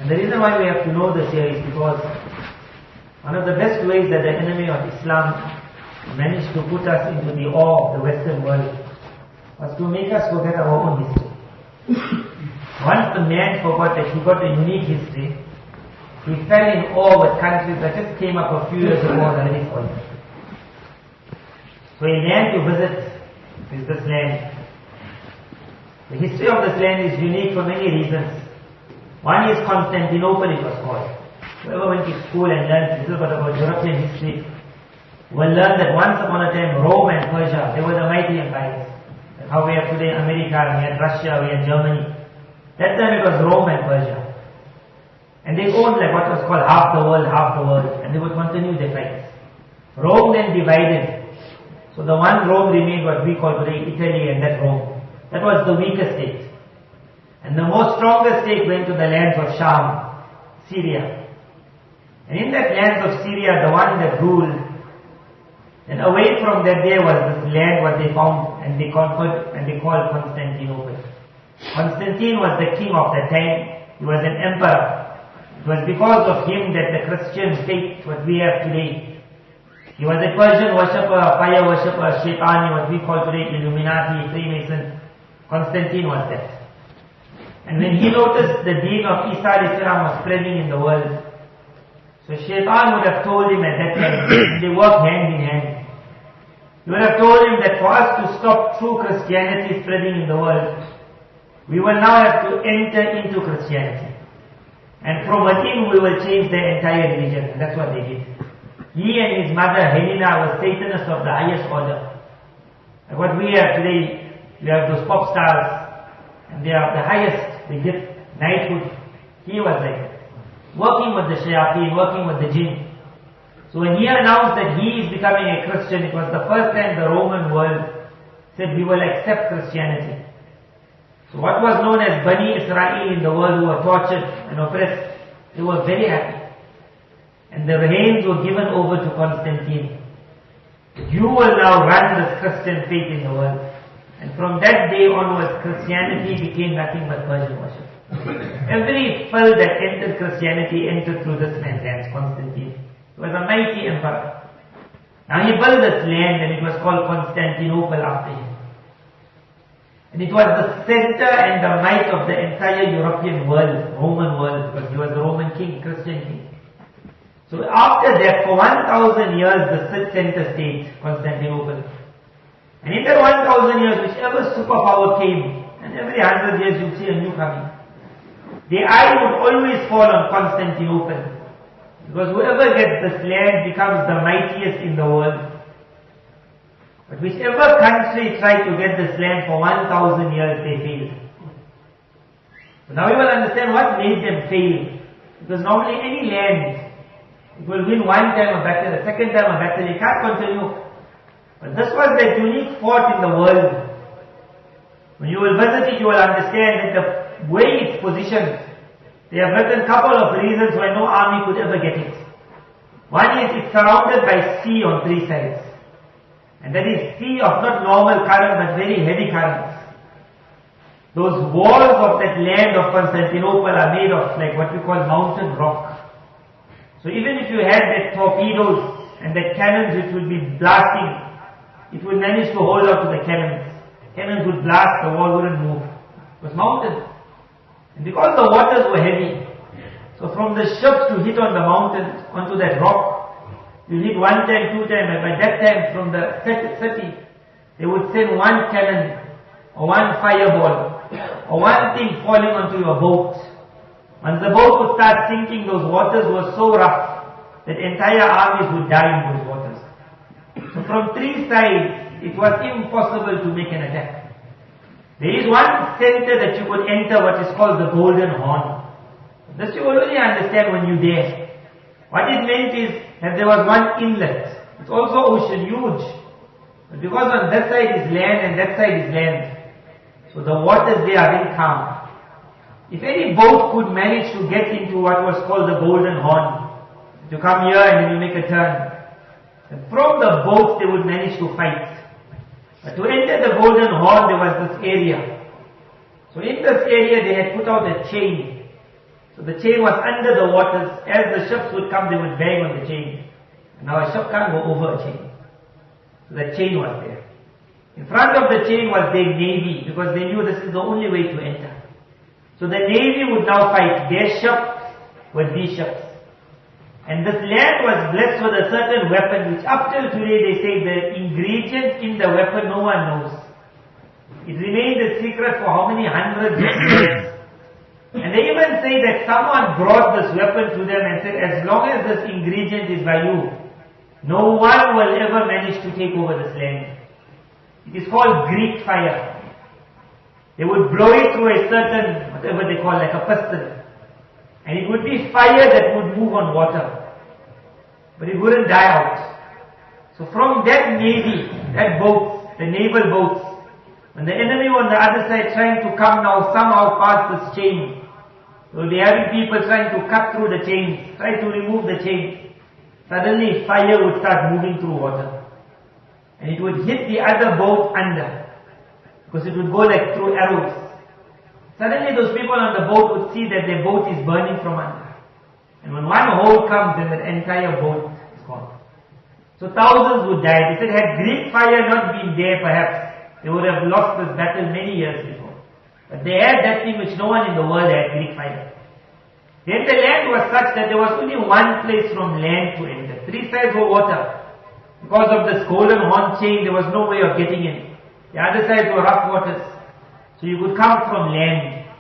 And the reason why we have to know this here is because one of the best ways that the enemy of Islam managed to put us into the awe of the Western world was to make us forget our own history. Once the man forgot that he got a unique history, he fell in awe with countries that just came up a few years ago and already fallen. So a land to visit is this land. The history of this land is unique for many reasons. One is Constantinople, it was called. Whoever went to school and learned a little bit about European history will learn that once upon a time Rome and Persia, they were the mighty empires. Like how we have today America, we had Russia, we had Germany. That time it was Rome and Persia. And they owned like what was called half the world, and they would continue their fights. Rome then divided. So the one Rome remained what we call today Italy, and that Rome. That was the weaker state. And the most stronger state went to the lands of Sham, Syria. And in that lands of Syria, the one that ruled, and away from that there was this land what they found and they conquered and they called Constantinople. Constantine was the king of that time. He was an emperor. It was because of him that the Christian faith, what we have today, he was a Persian worshipper, a fire worshipper, a Shaitani, what we call today Illuminati, Freemason. Constantine was that. And when he noticed the deen of Isa Islam was spreading in the world, so Shaitan would have told him at that time, and they worked hand in hand. He would have told him that for us to stop true Christianity spreading in the world, we will now have to enter into Christianity. And from within we will change their entire religion. And that's what they did. He and his mother Helena were Satanists of the highest order. Like what we have today, we have those pop stars, and they are the highest, they get knighthood. He was like that. Working with the shayateen, working with the jinn. So when he announced that he is becoming a Christian, it was the first time the Roman world said we will accept Christianity. So what was known as Bani Israel in the world who were tortured and oppressed, they were very happy. And the reins were given over to Constantine. You will now run this Christian faith in the world. And from that day onwards, Christianity became nothing but Persian worship. Every foe that entered Christianity entered through this man's hands, Constantine. He was a mighty emperor. Now he built this land and it was called Constantinople after him. And it was the center and the might of the entire European world, Roman world, because he was a Roman king, Christian king. So after that, for 1,000 years, the center stayed, Constantinople. And in that 1,000 years, whichever superpower came, and every 100 years you'll see a new coming, the eye would always fall on Constantinople. Because whoever gets this land becomes the mightiest in the world. But whichever country tried to get this land for 1,000 years, they failed. So now we will understand what made them fail. Because normally any land, it will win one time a battle, the second time a battle, it can't continue. But this was that unique fort in the world. When you will visit it, you will understand that the way it's positioned, they have written a couple of reasons why no army could ever get it. One is it's surrounded by sea on three sides. And that is sea of not normal current but very heavy currents. Those walls of that land of Constantinople are made of like what we call mountain rock. So even if you had that torpedoes and the cannons which would be blasting, it would manage to hold up to the cannons. Cannons would blast, the wall wouldn't move. It was mountain. And because the waters were heavy, so from the ships to hit on the mountain, onto that rock, you hit one time, two times, and by that time from the city, they would send one cannon, or one fireball, or one thing falling onto your boat. Once the boat would start sinking, those waters were so rough that entire armies would die in those waters. So from three sides, it was impossible to make an attack. There is one center that you could enter, what is called the Golden Horn. This you will only understand when you're there. What it meant is that there was one inlet. It's also ocean, huge. But because on that side is land and that side is land, so the waters there are very calm. If any boat could manage to get into what was called the Golden Horn, to come here and then you make a turn, and from the boat they would manage to fight. But to enter the Golden Horn there was this area. So in this area they had put out a chain. So the chain was under the waters. As the ships would come, they would bang on the chain. And now a ship can't go over a chain. So the chain was there. In front of the chain was their navy, because they knew this is the only way to enter. So the navy would now fight their ships with these ships. And this land was blessed with a certain weapon, which up till today they say the ingredient in the weapon no one knows. It remained a secret for how many hundreds of years. And they even say that someone brought this weapon to them and said, as long as this ingredient is by you, no one will ever manage to take over this land. It is called Greek fire. They would blow it through a certain, whatever they call, like a piston. And it would be fire that would move on water. But it wouldn't die out. So from that navy, that boats, the naval boats, when the enemy on the other side trying to come now somehow past this chain, they will be having people trying to cut through the chains, try to remove the chains. Suddenly fire would start moving through water. And it would hit the other boat under. Because it would go like through arrows. Suddenly those people on the boat would see that their boat is burning from under. And when one hole comes, then the entire boat is gone. So thousands would die. They said had Greek fire not been there perhaps, they would have lost this battle many years before. But they had that thing which no one in the world had, Greek fire. Then the land was such that there was only one place from land to enter. Three sides were water. Because of this golden horn chain, there was no way of getting in. The other sides were rough waters. So you could come from land.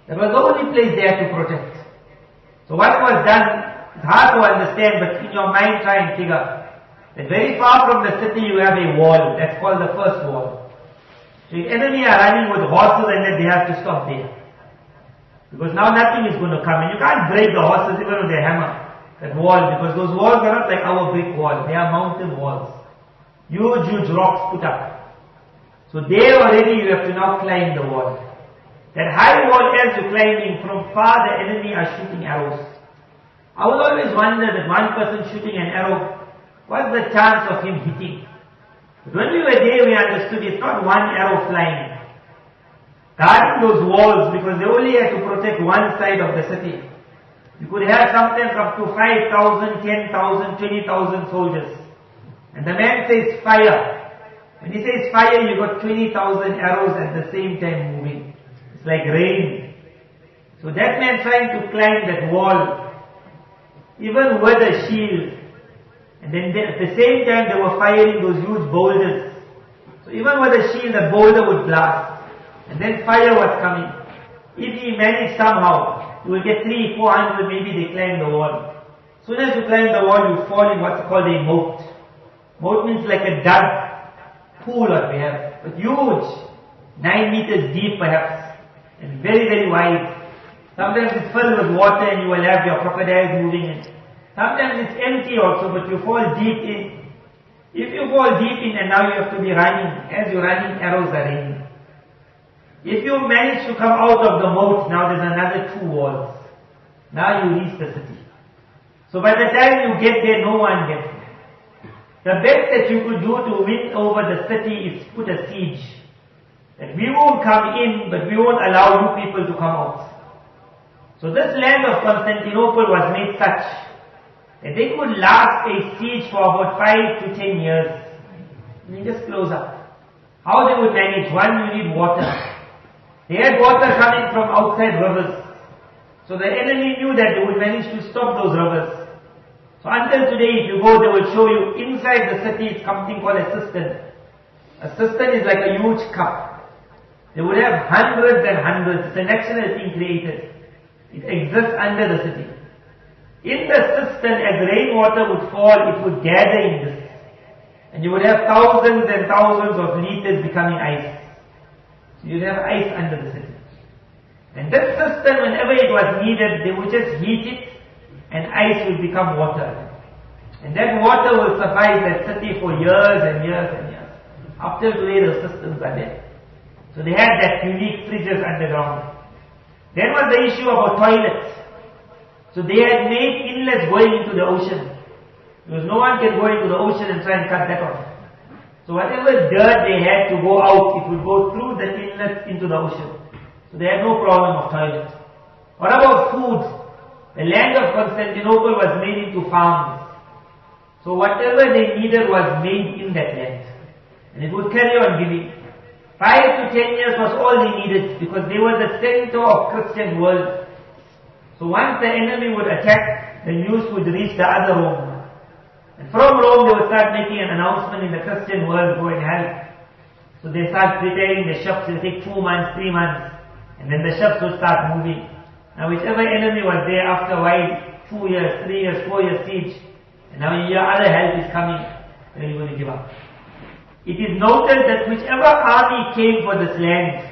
That was the only place there to protect. So what was done, it's hard to understand, but in your mind try and figure. That very far from the city you have a wall. That's called the first wall. So if enemy are running with horses and then they have to stop there. Because now nothing is going to come. And you can't break the horses even with a hammer. That wall, because those walls are not like our brick wall. They are mountain walls. Huge, huge rocks put up. So there already you have to now climb the wall. That high wall as you're climbing, from far the enemy are shooting arrows. I would always wonder that one person shooting an arrow, what's the chance of him hitting? But when we were there we understood it's not one arrow flying. Guarding those walls, because they only had to protect one side of the city. You could have sometimes up to 5,000, 10,000, 20,000 soldiers. And the man says fire. When he says fire, you got 20,000 arrows at the same time moving. It's like rain. So that man trying to climb that wall, even with a shield, and then at the same time they were firing those huge boulders. So even with a shield, the boulder would blast. And then fire was coming. If he managed somehow, you will get 300, 400, maybe they climb the wall. As soon as you climb the wall, you fall in what's called a moat. Moat means like a dug pool what we have, but huge, 9 meters deep perhaps, and very, very wide. Sometimes it's filled with water and you will have your crocodiles moving in. Sometimes it's empty also, but you fall deep in. If you fall deep in and now you have to be running, as you're running, arrows are raining. If you manage to come out of the moat, now there's another 2 walls. Now you reach the city. So by the time you get there, no one gets there. The best that you could do to win over the city is put a siege. That we won't come in, but we won't allow you people to come out. So this land of Constantinople was made such that they could last a siege for about 5 to 10 years. And you just close up. How they would manage? One, you need water. They had water coming from outside rivers. So the enemy knew that they would manage to stop those rivers. So until today, if you go, they will show you inside the city is something called a cistern. A cistern is like a huge cup. They would have hundreds and hundreds. It's a national thing created. It exists under the city. In the cistern, as rainwater would fall, it would gather in this. And you would have thousands and thousands of liters becoming ice. So you'd have ice under the city. And this cistern, whenever it was needed, they would just heat it and ice will become water. And that water will suffice that city for years and years and years. Up till today the systems are there. So they had that unique fridges underground. Then was the issue about toilets. So they had made inlets going into the ocean. Because no one can go into the ocean and try and cut that off. So whatever dirt they had to go out, it would go through the inlets into the ocean. So they had no problem of toilets. What about food? The land of Constantinople was made into farms. So whatever they needed was made in that land. And it would carry on giving. 5 to 10 years was all they needed because they were the center of Christian world. So once the enemy would attack, the news would reach the other Rome. And from Rome they would start making an announcement in the Christian world, go and help. So they start preparing the ships. It will take 2 months, 3 months. And then the ships would start moving. Now whichever enemy was there after a while, 2 years, 3 years, 4 years siege, and now your other help is coming, then you're going to give up. It is noted that whichever army came for this land,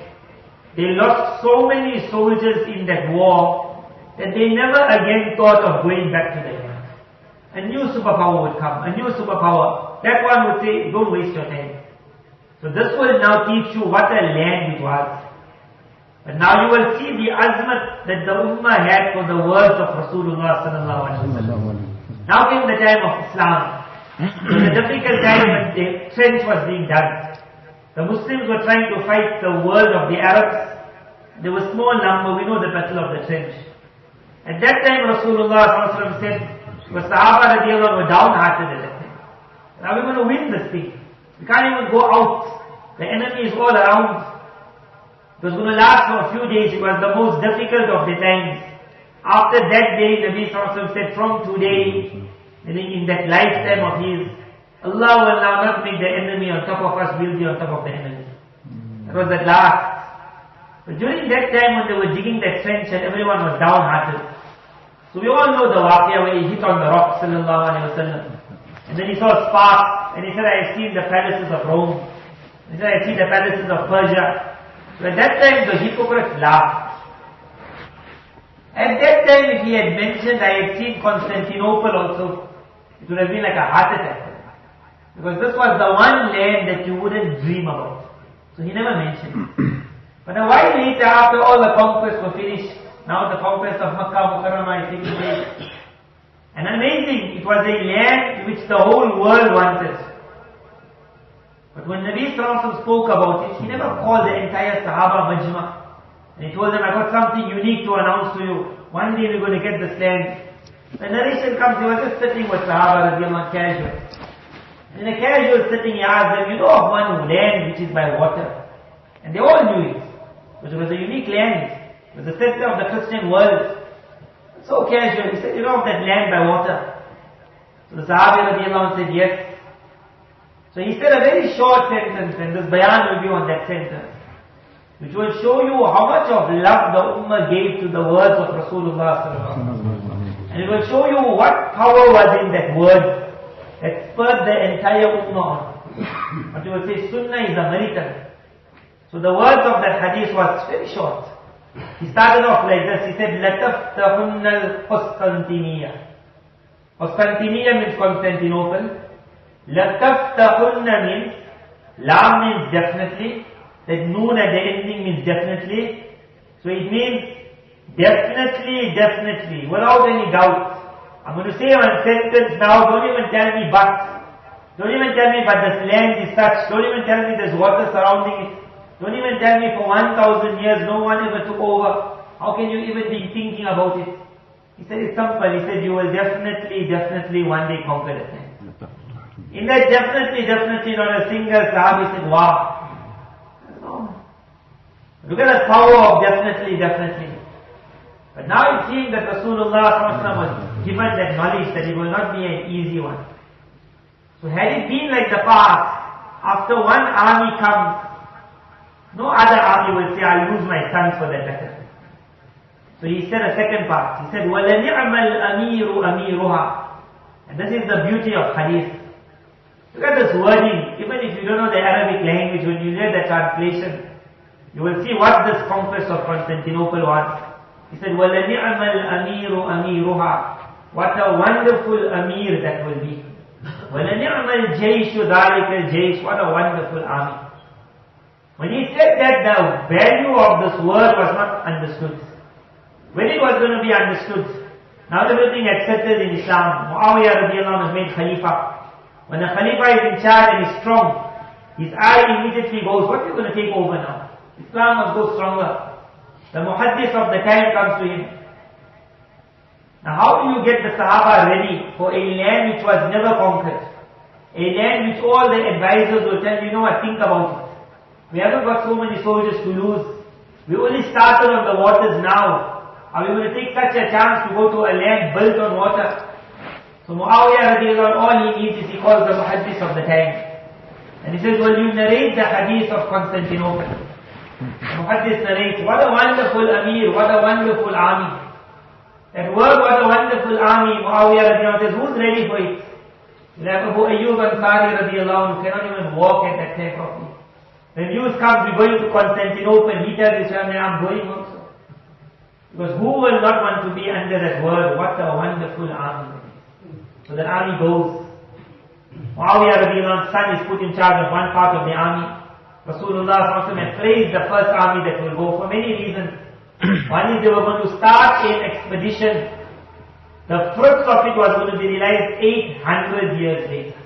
they lost so many soldiers in that war that they never again thought of going back to the land. A new superpower would come, a new superpower. That one would say, don't waste your time. So this will now teach you what a land it was. But now you will see the azmat that the ummah had for the words of Rasulullah sallallahu alaihi wasallam. Now came the time of Islam. It was a difficult time when the trench was being dug. The Muslims were trying to fight the world of the Arabs. There was small number, we know the battle of the trench. At that time Rasulullah sallallahu alaihi wasallam said, the Sahaba radiallahu were downhearted at that time. Now we're going to win this thing. We can't even go out. The enemy is all around. It was going to last for a few days. It was the most difficult of the times. After that day, Nabi Sallallahu Alaihi Wasallam said, from today, meaning in that lifetime of his, Allah will now not make the enemy on top of us, we'll be on top of the enemy. That was at last. But during that time when they were digging that trench and everyone was downhearted, so we all know the waqia where he hit on the rock, Sallallahu Alaihi Wasallam. And then he saw sparks, and he said, I have seen the palaces of Rome. He said, I have seen the palaces of Persia. So at that time the hypocrites laughed. At that time if he had mentioned, I had seen Constantinople also, it would have been like a heart attack. Because this was the one land that you wouldn't dream about. So he never mentioned it. But a while later, after all the conquests were finished, now the conquest of Makkah, Mukarramah is taking place. And amazing, it was a land which the whole world wanted. But when Nabi Sallallahu Alaihi Wasallam spoke about it, he never called the entire Sahaba Majma. And he told them, I got something unique to announce to you. One day we're going to get this land. The narration comes, he was just sitting with Sahaba radiallahu casual. And in a casual sitting, he asked them, you know of one land which is by water? And they all knew it. Because it was a unique land. It was the center of the Christian world. So casual, he said, you know of that land by water? So the Sahaba radiallahu said, yes. So he said a very short sentence, and this bayan will be on that sentence, which will show you how much of love the ummah gave to the words of Rasulullah sallallahu alaihi wasallam. And it will show you what power was in that word that spurred the entire ummah on. But you will say sunnah is a miracle. So the words of that hadith was very short. He started off like this, he said, لَتَفْتَحُنَّ الْقُسْطَنْطِنِيَّةِ. Constantinople means Constantinople. لَتَفْتَحُنَّ means, Lam means definitely, that Noon at the ending means definitely. So it means definitely, definitely, without any doubt. I'm going to say one sentence now, don't even tell me but. Don't even tell me but this land is such. Don't even tell me there's water surrounding it. Don't even tell me for 1,000 years no one ever took over. How can you even be thinking about it? He said it's simple. He said you will definitely, definitely one day conquer it. In that definitely, definitely not a single Sahabi said, wow. No. Look at the power of definitely, definitely. But now it seems that Rasulullah was given that knowledge that it will not be an easy one. So had it been like the past, after one army comes, no other army will say, I'll lose my sons for that battle. So he said a second part. He said, وَلَنِعْمَ الْأَمِيرُ أَمِيرُهَا. And this is the beauty of hadith. Look at this wording. Even if you don't know the Arabic language, when you hear the translation, you will see what this conquest of Constantinople was. He said, وَلَنِعْمَ الْأَمِيرُ أَمِيرُهَا. What a wonderful Amir that will be. وَلَنِعْمَ الْجَيْشُ ذَلِكَ الْجَيْشُ. What a wonderful army. When he said that, the value of this word was not understood. When it was going to be understood, now everything accepted in Islam. Muawiyah radiallahu anhu was made Khalifa. When the Khalifa is in charge and is strong, his eye immediately goes, what are you going to take over now? Islam must go stronger. The muhaddith of the time comes to him. Now how do you get the Sahaba ready for a land which was never conquered? A land which all the advisors will tell you, what, think about it. We haven't got so many soldiers to lose. We only started on the waters now. Are we going to take such a chance to go to a land built on water? So Muawiyah radiallahu anhu, all he needs is, he calls the muhaddis of the time. And he says, well, you narrate the hadith of Constantinople. The muhaddis narrates, what a wonderful amir, what a wonderful army. That word, what a wonderful army, Muawiyah radiallahu anhu says, who's ready for it? Like Abu Ayyub Ansari radiallahu anhu cannot even walk at that time properly. When news comes, we're going to Constantinople, he tells his family, I'm going also. Because who will not want to be under that word, what a wonderful army. So that army goes. Muawiyah radiallahu anhu's son is put in charge of one part of the army. Rasulullah had praised the first army that will go for many reasons. One is they were going to start an expedition. The fruits of it was going to be realized 800 years later.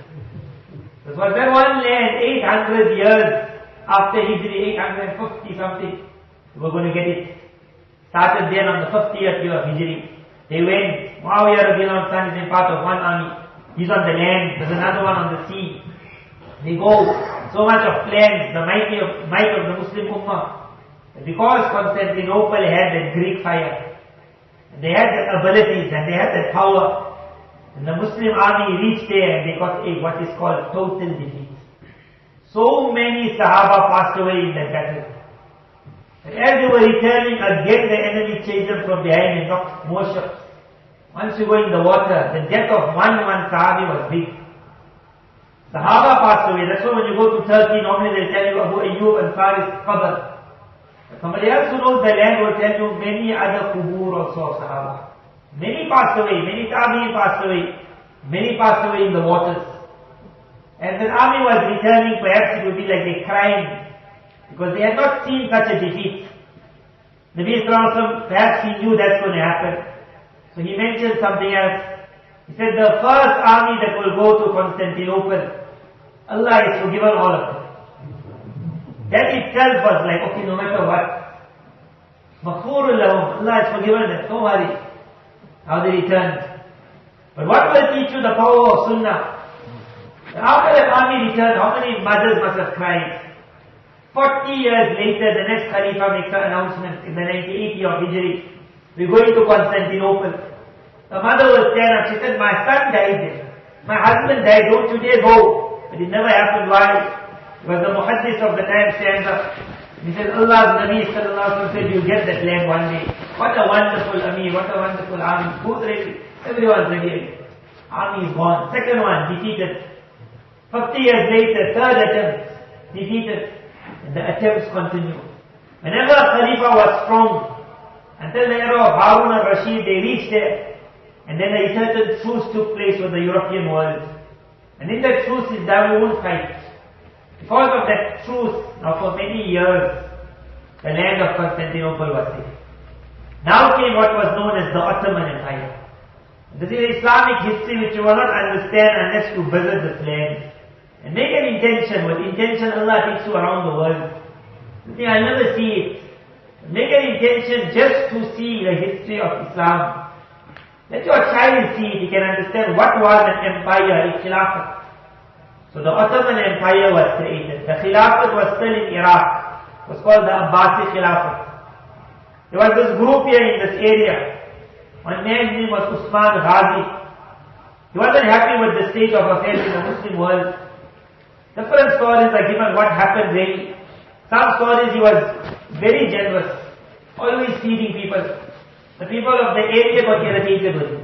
This was that one land, 800 years after Hijri, 850 something. They were going to get it. Started then on the 50th year of Hijri. They went. Muawiyah radiallahu anhu's son is in part of one army. He's on the land. There's another one on the sea. They go. So much of plans, the might of the Muslim Ummah. Because Constantinople had that Greek fire, and they had the abilities, and they had the power, and the Muslim army reached there and they got what is called total defeat. So many Sahaba passed away in that battle. And as they were returning, again the enemy chased them from behind and knocked more shots. Once you go in the water, the death of one Sahabi was big. Sahaba passed away. That's why when you go to Turkey, normally they tell you Abu Ayyub Ansari's qabr. Somebody else who knows the land will tell you many other kubur also of Sahaba. Many passed away, many Tabi'in passed away, many passed away in the waters. As an army was returning, perhaps it would be like they crying, because they had not seen such a defeat. Nabi Sallallahu Alaihi Wasallam, perhaps he knew that's going to happen. So he mentioned something else. He said the first army that will go to Constantinople, Allah is forgiven all of them. That itself was like, okay, no matter what, Maghfurul lahum, Allah has forgiven them, don't worry. How they returned. But what will teach you the power of Sunnah? After that army returned, how many mothers must have cried? 40 years later, the next Khalifa makes an announcement in the 98th year of Hijri. We're going to Constantinople. The mother will stand up, she said, my son died there. My husband died, don't you dare go. But it never happened. Why? Because the muhaddis of the time stands up. He says, Allah's Nabi Sallallahu Alaihi Wasallam said, you'll get that land one day. What a wonderful army, what a wonderful army. Who's ready? Everyone's ready. Army is gone. Second one, defeated. 50 years later, third attempt, defeated. And the attempts continue. Whenever a Khalifa was strong, until the era of Harun al-Rashid, they reached there. And then a certain truce took place with the European world. And in that truce is that we won't fight. Because of that truce, now for many years, the land of Constantinople was safe. Now came what was known as the Ottoman Empire. This is Islamic history which you will not understand unless you visit this land. And make an intention. With intention, Allah takes you around the world. You think, I'll never see it. Make an intention just to see the history of Islam. Let your child see it. He can understand what was an empire, a Khilafat. So the Ottoman Empire was created. The Khilafat was still in Iraq. It was called the Abbasi Khilafat. There was this group here in this area. One man's name was Usman Ghazi. He wasn't happy with the state of affairs in the Muslim world. Different stories are given what happened really. Some stories he was very generous, always feeding people. The people of the area got irritated with him.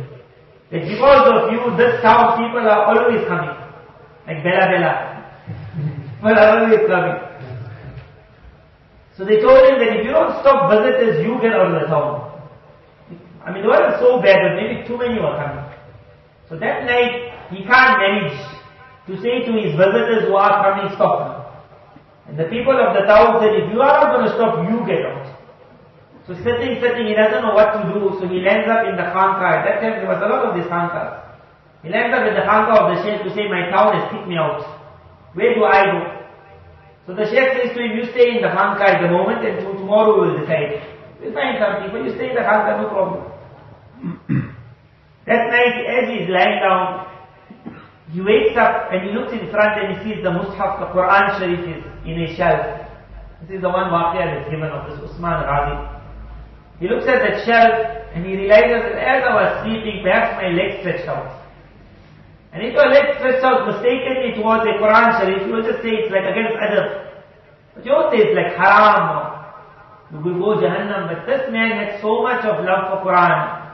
That because of you, this town people are always coming. Like Bella Bella. People are always coming. So they told him that if you don't stop visitors, you get out of the town. I mean, it wasn't so bad, but maybe too many were coming. So that night, he can't manage to say to his visitors who are coming, stop now. And the people of the town said, if you are not going to stop, you get out. So sitting, he doesn't know what to do, so he lands up in the khanqah. At that time there was a lot of these khanqahs. He lands up in the khanqah of the sheikh to say, my town has kicked me out. Where do I go? So the sheikh says to him, you stay in the khanqah at the moment and tomorrow we will decide. We'll find some people, you stay in the khanqah, no problem. That night, as he is lying down, he wakes up and he looks in front and he sees the Mushaf, the Quran Sharif is in a shelf. This is the one waqiyah that's given of this Usman Razi. He looks at that shelf and he realizes that as I was sleeping, perhaps my legs stretched out. And if your legs stretched out mistakenly towards a Quran Sharif, you will just say it's like against adab. But you won't say it's like haram or you will go Jahannam. But this man had so much of love for Quran.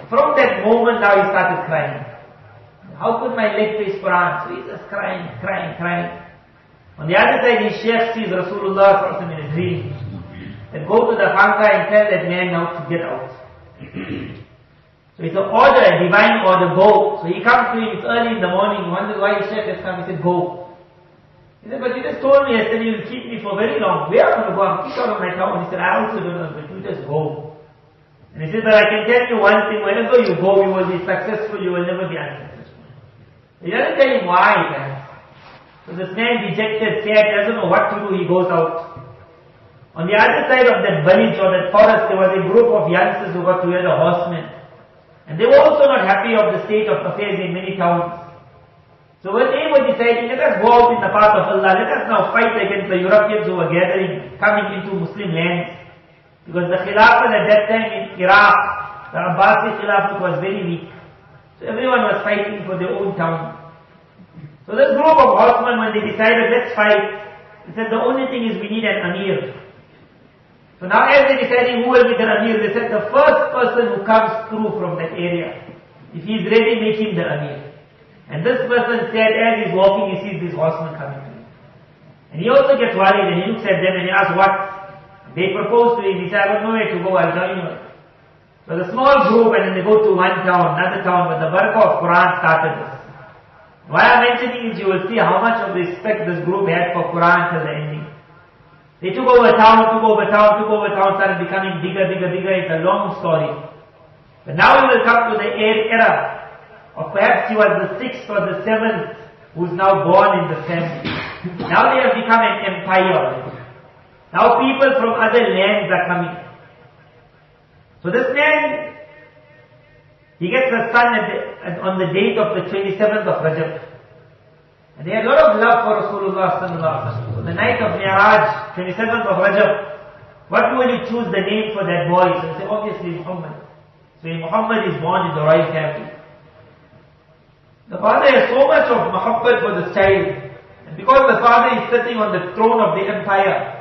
From that moment now he started crying. How could my leg face Quran? So he's just crying. On the other side, his sheikh sees Rasulullah in a dream. And go to the Khanqa and tell that man now to get out. So it's an order, a divine order, go. So he comes to him, it's early in the morning, he wonders why his sheikh has come. He said, go. He said, but you just told me yesterday you'll keep me for very long. Where am I going to go? I'm kicked out of my town. He said, I also don't know, but you just go. And he said, but I can tell you one thing, whenever you go, you will be successful, you will never be unsuccessful. He doesn't tell him why, man. So this man, dejected, sad, doesn't know what to do, he goes out. On the other side of that village or that forest, there was a group of youngsters who got together, horsemen. And they were also not happy of the state of affairs in many towns. So when they were deciding, let us go out in the path of Allah, let us now fight against the Europeans who were gathering, coming into Muslim lands. Because the Khilafat at that time in Iraq, the Abbasi Khilafat was very weak. So everyone was fighting for their own town. So this group of horsemen, when they decided, let's fight, they said the only thing is we need an Amir. So now as they're deciding who will be the Amir, they said the first person who comes through from that area, if he's ready, make him the Amir. And this person said, as he's walking, he sees this horseman coming to him. And he also gets worried and he looks at them and he asks what? They propose to him, he said, I got nowhere to go, I'll join you. So the small group, and then they go to one town, another town, but the barakah of Quran started this. Why I'm mentioning is you will see how much of respect this group had for Quran till the ending. They took over town, started becoming bigger. It's a long story. But now we will come to the era of perhaps he was the 6th or the 7th who's now born in the family. Now they have become an empire. Now people from other lands are coming. So this man, he gets a son on the date of the 27th of Rajab. And they had a lot of love for Rasulullah sallallahu alaihi wasallam. So the night of Mi'raj, 27th of Rajab, what will you choose the name for that boy? So they say, obviously Muhammad. So Muhammad is born in the royal family. The father has so much of muhabbat for this child. And because the father is sitting on the throne of the empire,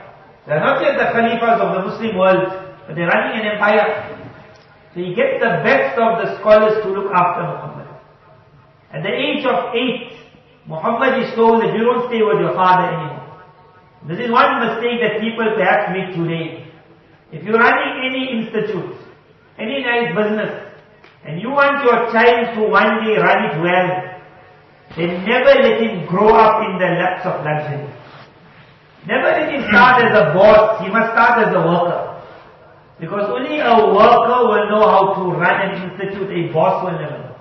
they are not yet the Khalifas of the Muslim world, but they are running an empire. So he gets the best of the scholars to look after Muhammad. At the age of 8, Muhammad is told that you don't stay with your father anymore. This is one mistake that people perhaps make today. If you're running any institute, any nice business, and you want your child to one day run it well, then never let him grow up in the laps of luxury. Never let him start as a boss, he must start as a worker. Because only a worker will know how to run an institute, a boss will never know.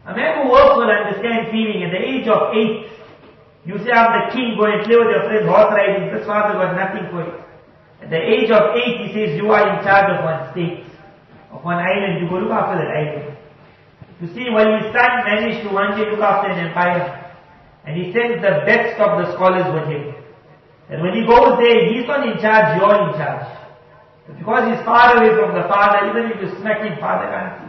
A man who works will understand feeling. At the age of 8, you say, I'm the king, go and play with your friends, horse riding. This father got nothing for it. At the age of 8, he says, you are in charge of one state, of one island, you go look after that island. You see, while his son managed to one day look after an empire, and he sends the best of the scholars with him. And when he goes there, he's not in charge, you're in charge. But because he's far away from the father, even if you smack him, father can't see.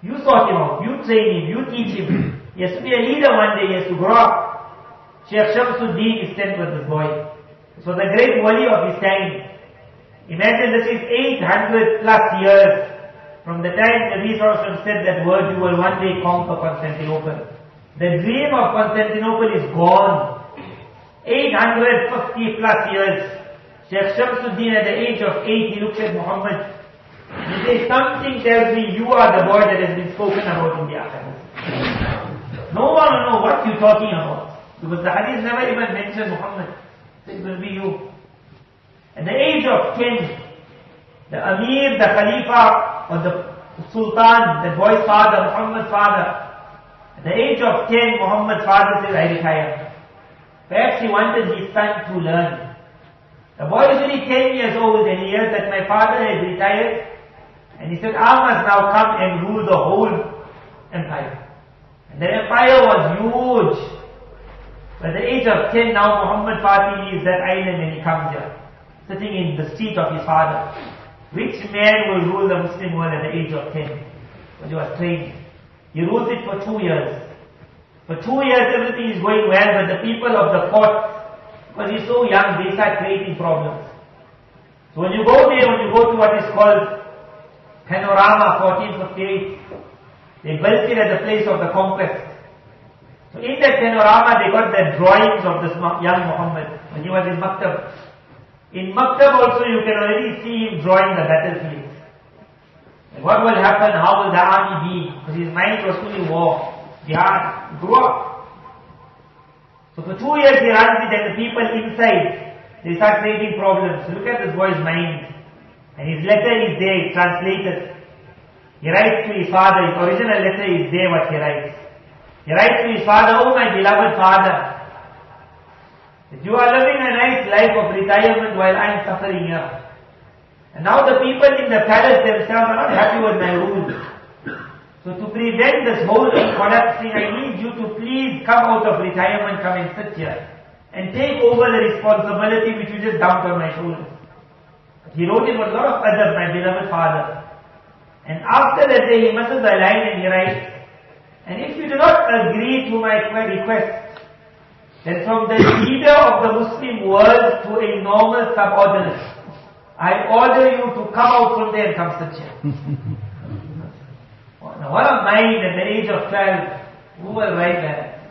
You sort him out, you train him, you teach him. He has to be a leader one day, he has to grow up. Sheikh Shamsuddin is sent with this boy. So the great wali of his time. Imagine this is 800 plus years from the time Nabi Sallallahu said that word, you will one day conquer Constantinople. The dream of Constantinople is gone. 850 plus years. Sheikh Shamsuddin at the age of 8, he looks at Muhammad. He says, something tells me you are the boy that has been spoken about in the Ahadith. No one will know what you're talking about. Because the Hadith never even mentioned Muhammad. It will be you. At the age of 10, the Amir, the Khalifa, or the Sultan, the boy's father, Muhammad's father, at the age of 10, Muhammad's father says, I retire. Perhaps he wanted his son to learn. The boy is only 10 years old and he hears that my father has retired. And he said, I must now come and rule the whole empire. And the empire was huge. By the age of 10 now, Muhammad Fatih leaves that island and he comes here, sitting in the seat of his father. Which man will rule the Muslim world at the age of 10? But he was trained. He rules it for 2 years. For 2 years everything is going well, but the people of the court, because he's so young, they start creating problems. So when you go there, when you go to what is called Panorama 1458, they built it at the place of the conquest. So in that panorama they got the drawings of this young Muhammad when he was in Maktab. In Maktab also you can already see him drawing the battlefields. And what will happen, how will the army be? Because his mind was fully war, jihad, grew up. So for 2 years he runs it and the people inside, they start creating problems. So look at this boy's mind. And his letter is there, it's translated. He writes to his father, his original letter is there what he writes. He writes to his father, oh my beloved father, you are living a nice life of retirement while I am suffering here. And now the people in the palace themselves are not happy with my rule. So to prevent this whole thing collapsing, I need you to please come out of retirement, come and sit here and take over the responsibility which you just dumped on my shoulders. He wrote it with a lot of adab, my beloved father. And after that day he misses the line and he writes, and if you do not agree to my request, then from the leader of the Muslim world to a normal subordinate, I order you to come out from there and come sit here. Now what a mind at the age of 12, who will write that?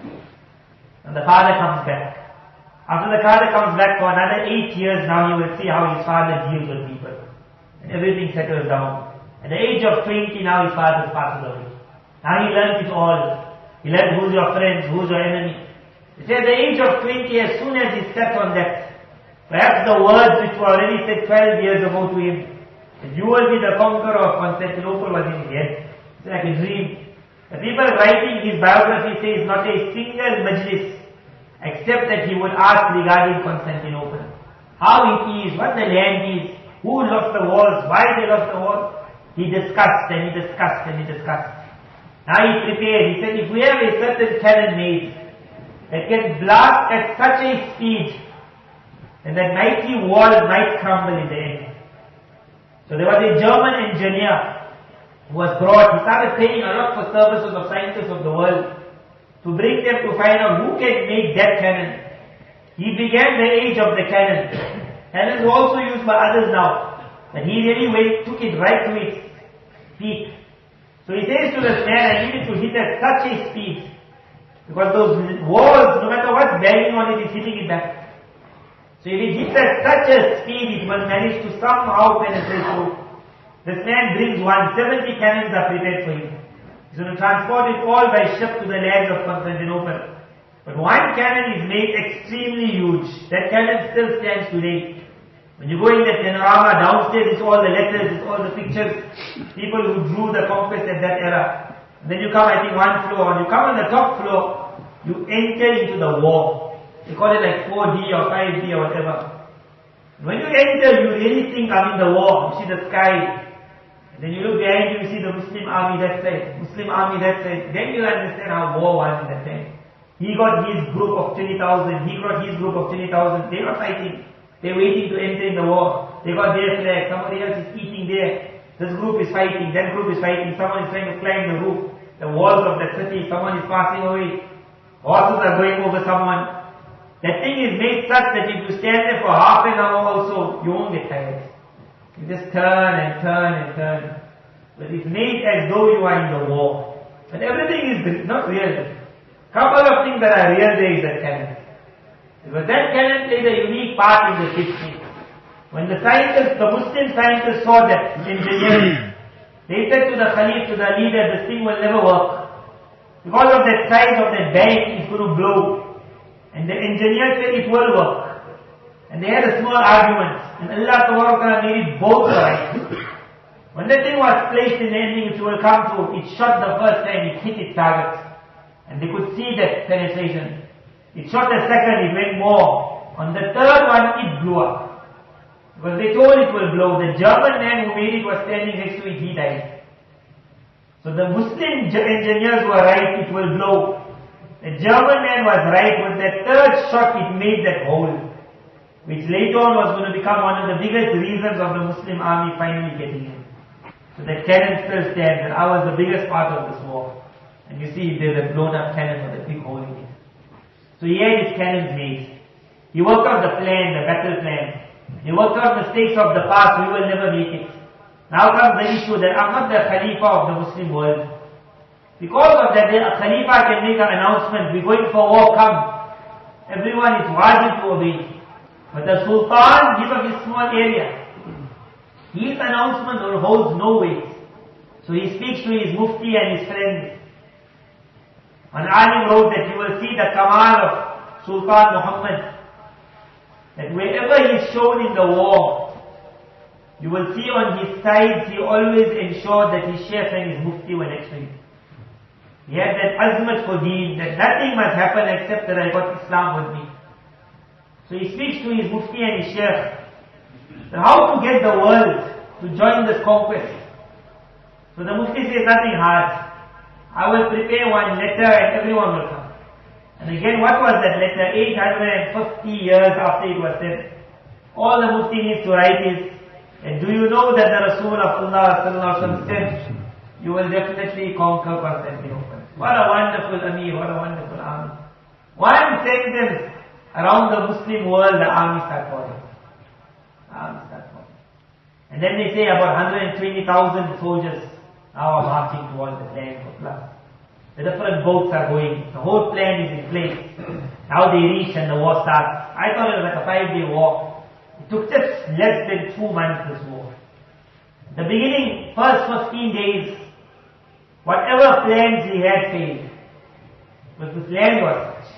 And the father comes back. After the father comes back for another 8 years, now he will see how his father deals with people. And everything settles down. At the age of 20 now his father passes away. Now he learns it all. He learns who's your friend, who's your enemy. He said at the age of 20, as soon as he stepped on that, perhaps the words which were already said 12 years ago to him, that you will be the conqueror of Constantinople, was in his head. It's like a dream. The people writing his biography say not a single majlis, except that he would ask regarding Constantinople. How it is, what the land is, who lost the wars, why they lost the wars. He discussed and he discussed and he discussed. Now he prepared. He said, if we have a certain cannon made that can blast at such a speed, then that mighty wall might crumble in the end. So there was a German engineer who was brought. He started paying a lot for services of scientists of the world to bring them to find out who can make that cannon. He began the age of the cannon. Cannons were also used by others now, but he really took it right to its peak. So he says to this man, I need it to hit at such a speed, because those walls, no matter what's banging on it, is hitting it back. So if it hits at such a speed, it will manage to somehow penetrate through. This man brings 170 cannons are prepared for him. He's going to transport it all by ship to the lands of Constantinople. But one cannon is made extremely huge. That cannon still stands today. When you go in the panorama, downstairs it's all the letters, it's all the pictures, people who drew the conquest at that era. And then you come, I think, one floor. When you come on the top floor, you enter into the war. They call it like 4D or 5D or whatever. When you enter, you really think I'm in the war. You see the sky. And then you look behind you, you see the Muslim army that side, Muslim army that side. Then you understand how war was in that time. He got his group of 20,000, he got his group of 20,000. They're not fighting. They're waiting to enter in the war. They got their flag. Somebody else is eating there. This group is fighting. That group is fighting. Someone is trying to climb the roof, the walls of the city. Someone is passing away. Horses are going over someone. That thing is made such that if you stand there for half an hour also, you won't get tired. You just turn and turn and turn. But it's made as though you are in the war. But everything is not real. Couple of things that are real there is that cannon. Because that cannon played a unique part in the history. When the scientists, the Muslim scientists saw that engineering, they said to the Khalif, to the leader, this thing will never work. Because of that size of that bank, it's going to blow. And the engineer said it will work. And they had a small argument. And Allah Ta'ala made it both right. When the thing was placed in the ending, which will come to, it shot the first time, it hit its target. And they could see that penetration. It shot the second, it went more. On the third one, it blew up. Because they told it will blow. The German man who made it was standing next to it, he died. So the Muslim engineers were right, it will blow. The German man was right. With that third shot, it made that hole, which later on was going to become one of the biggest reasons of the Muslim army finally getting in. So that cannon still stands, and I was the biggest part of this war. And you see, there's a blown up cannon with a big hole in it. So he had his cannons made. He worked out the plan, the battle plan. He worked out mistakes of the past, we will never make it. Now comes the issue that I'm not the Khalifa of the Muslim world. Because of that, a Khalifa can make an announcement, we're going for war, come. Everyone is wajib to obey. But the Sultan gives up his small area. His announcement holds no weight. So he speaks to his mufti and his friends. An alim wrote that you will see the Kamal of Sultan Muhammad. That wherever he is shown in the war, you will see on his sides, he always ensured that his sheikh and his mufti were next to him. He had that azmat for deen, that nothing must happen except that I got Islam with me. So he speaks to his mufti and his sheikh, that how to get the world to join this conquest. So the mufti says nothing hard. I will prepare one letter and everyone will come. And again, what was that letter? 850 years after it was sent. All the mufti needs to write is, and do you know that the Rasul of Allah said, you will definitely conquer Constantinople. What a wonderful Amir, what a wonderful army. One sentence, around the Muslim world, the army start falling. And then they say about 120,000 soldiers now are marching towards the land of plus. The different boats are going. The whole plan is in place. Now they reach and the war starts. I thought it was like a 5-day war. It took just less than 2 months, this war. The beginning, first 15 days, whatever plans he had failed. But this land was such.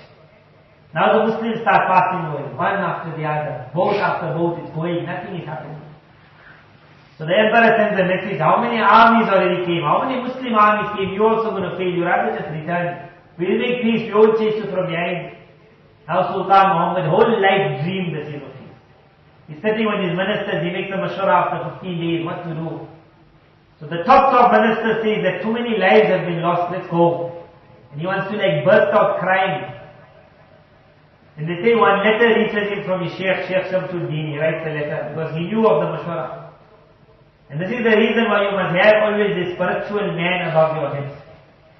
Now the Muslims start passing away, one after the other. Boat after boat is going, nothing is happening. So the emperor sends a message, how many armies already came? How many Muslim armies came? You're also going to fail. You rather just return. We'll make peace. We won't chase you from behind. Now Sultan Muhammad, whole life dreamed this, peace. He's sitting with his ministers. He makes a mashwara after 15 days, what to do. So the top minister says that too many lives have been lost. Let's go. And he wants to burst out crying. And they say one letter reaches him from his Sheikh Shamsuddin. He writes a letter because he knew of the mashwara. And this is the reason why you must have always a spiritual man above your head.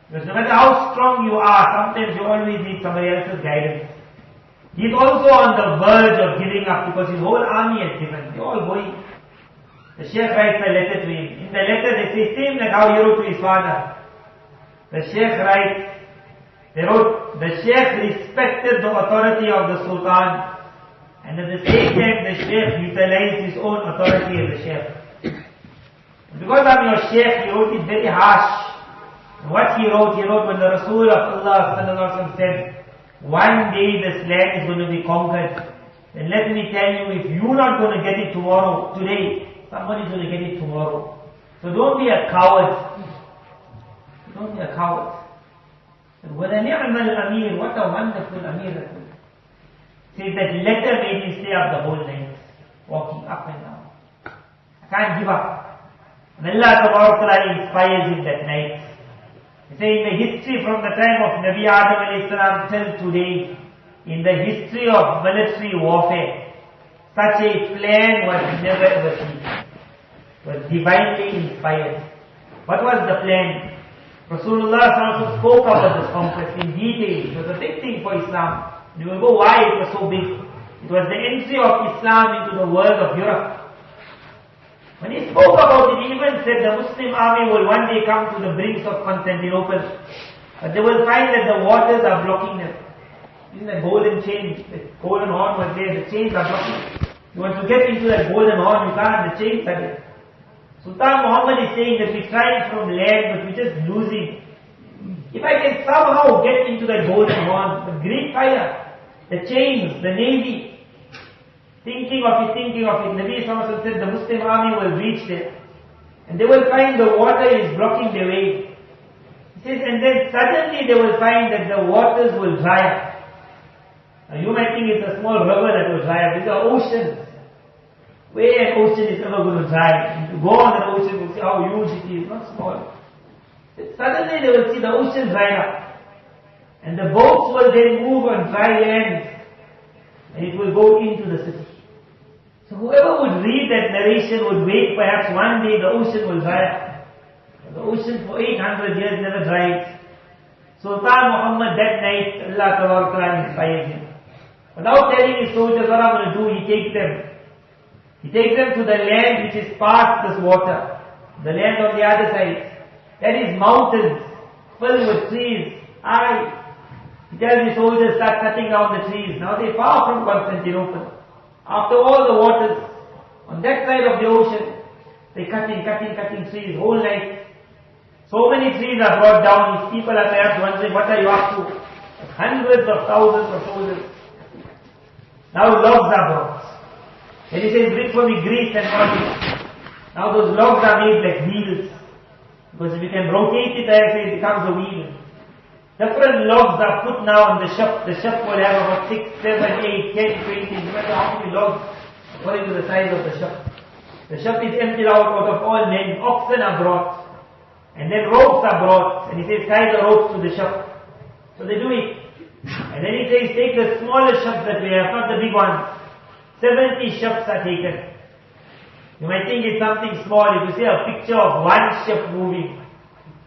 Because no matter how strong you are, sometimes you always need somebody else's guidance. He is also on the verge of giving up because his whole army has given. They are all going. The Sheikh writes a letter to him. In the letter they say, same like how he wrote to his father. The Sheikh writes, they wrote, the Sheikh respected the authority of the Sultan, and at the same time the Sheikh utilized his own authority as the Sheikh. Because I'm your Sheikh, he wrote it very harsh. And what he wrote when the Rasul of Allah said, one day this land is going to be conquered. Then let me tell you, if you're not going to get it today, somebody's going to get it tomorrow. So don't be a coward. Don't be a coward. وَلَنِعْمَ الْأَمِيرُ, what a wonderful Amir that was. Says that letter made me stay up the whole night, walking up and down. I can't give up. And Allah Ta'ala inspires him that night. He says in the history from the time of Nabi Adam alayhi salam till today, in the history of military warfare, such a plan was never ever seen. It was divinely inspired. What was the plan? Rasulullah SAW spoke about this conquest in detail. It was a big thing for Islam. And you will go why it was so big. It was the entry of Islam into the world of Europe. When he spoke about it, he even said the Muslim army will one day come to the brinks of Constantinople. But they will find that the waters are blocking them. Isn't that golden chain? The golden horn was there, the chains are blocking. You want to get into that golden horn, you can't, the chains are there. Sultan Muhammad is saying that we're trying from land, but we're just losing. If I can somehow get into that golden horn, the great fire, the chains, the navy, thinking of it, Nabi Sallallahu said the Muslim army will reach there. And they will find the water is blocking their way. He says, and then suddenly they will find that the waters will dry up. Now you might think it's a small river that will dry up. These are oceans. where an ocean is ever going to dry. And to go on the ocean, you see how huge it is, not small. Suddenly they will see the ocean dry up. And the boats will then move on dry land. And it will go into the city. So whoever would read that narration would wait, perhaps one day the ocean will dry up. The ocean for 800 years never dried. Sultan Muhammad that night, Allah Ta'ala inspired him. Without telling his soldiers what I'm going to do, he takes them. He takes them to the land which is past this water. The land on the other side. That is mountains filled with trees. He tells his soldiers, start cutting down the trees. Now they're far from Constantinople. After all the waters, on that side of the ocean, they're cutting trees whole night. So many trees are brought down. These people are perhaps wondering, what are you up to? Hundreds of thousands of soldiers. Now logs are brought. And he says, bring for me grease and oil. Now those logs are made like wheels. Because if you can rotate it, it becomes a wheel. Different logs are put now on the ship. The ship will have about 6, 7, 8, 10, 20, no matter how many logs, according to the size of the ship. The ship is emptied out of all men. Oxen are brought. And then ropes are brought. And he says, tie the ropes to the ship. So they do it. And then he says, take the smaller ships that we have, not the big ones. 70 ships are taken. You might think it's something small. If you see a picture of one ship moving.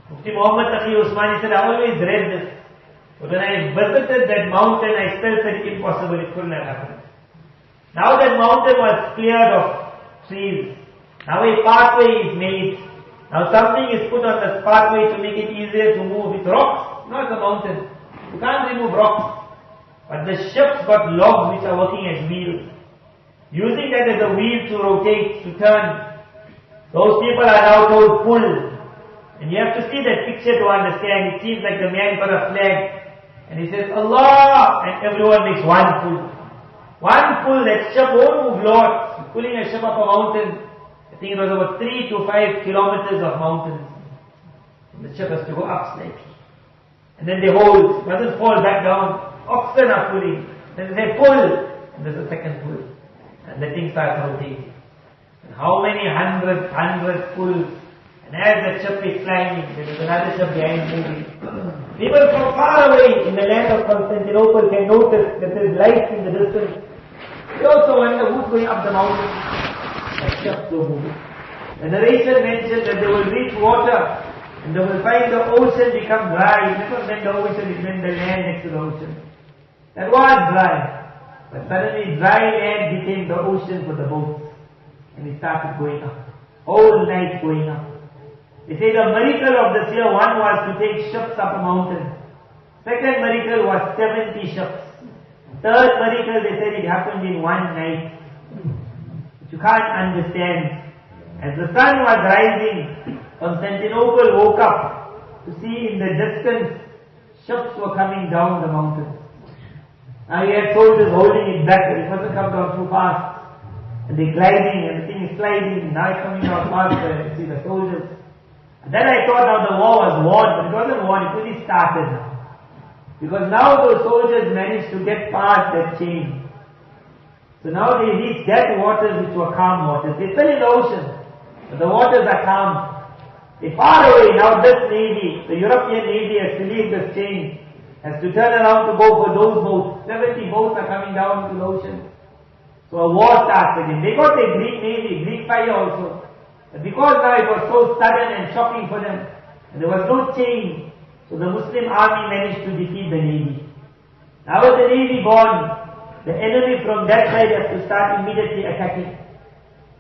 Mufti Muhammad Taqi Usmani said, I always read this. But when I visited that mountain, I felt that impossible. It couldn't have happened. Now that mountain was cleared of trees. Now a pathway is made. Now something is put on this pathway to make it easier to move. It's rocks, not a mountain. You can't remove rocks. But the ships got logs which are working as wheels. Using that as a wheel to rotate, to turn. Those people are now told pull. And you have to see that picture to understand. It seems like the man got a flag. And he says, Allah! And everyone makes one pull. One pull, that ship won't move lots. Pulling a ship up a mountain. I think it was about 3 to 5 kilometers of mountains. And the ship has to go up slightly. And then they hold. It doesn't fall back down. Oxen are pulling. Then they pull. And there's a second pull. And the thing starts rotating. And how many hundreds pulls. And as the ship is climbing, there is another ship behind moving. People from far away in the land of Constantinople can notice that there is light in the distance. They also wonder who's going up the mountain. That ships go moving. The narration mentioned that they will reach water and they will find the ocean become dry. It never meant the ocean, it meant the land next to the ocean. That was dry. But suddenly dry land became the ocean for the boats. And it started going up. Whole night going up. They say the miracle of this year, one was to take ships up a mountain. Second miracle was 70 ships. Third miracle, they said it happened in one night. But you can't understand. As the sun was rising, Constantinople woke up to see in the distance ships were coming down the mountain. Now you had soldiers holding it back, it mustn't come down too fast. And they're gliding, and the thing is sliding, now it's coming down faster, and you see the soldiers. And then I thought now the war was won, but it wasn't won, it really started now. Because now those soldiers managed to get past that chain. So now they reached that waters which were calm waters. They're still in the ocean, but the waters are calm. They're far away. Now this navy, the European navy has to leave this chain, has to turn around to go for those boats. 70 boats are coming down to the ocean. So a war starts again. They got their Greek navy, Greek fire also. But because now it was so sudden and shocking for them, and there was no chain, so the Muslim army managed to defeat the navy. Now with the navy gone, the enemy from that side has to start immediately attacking.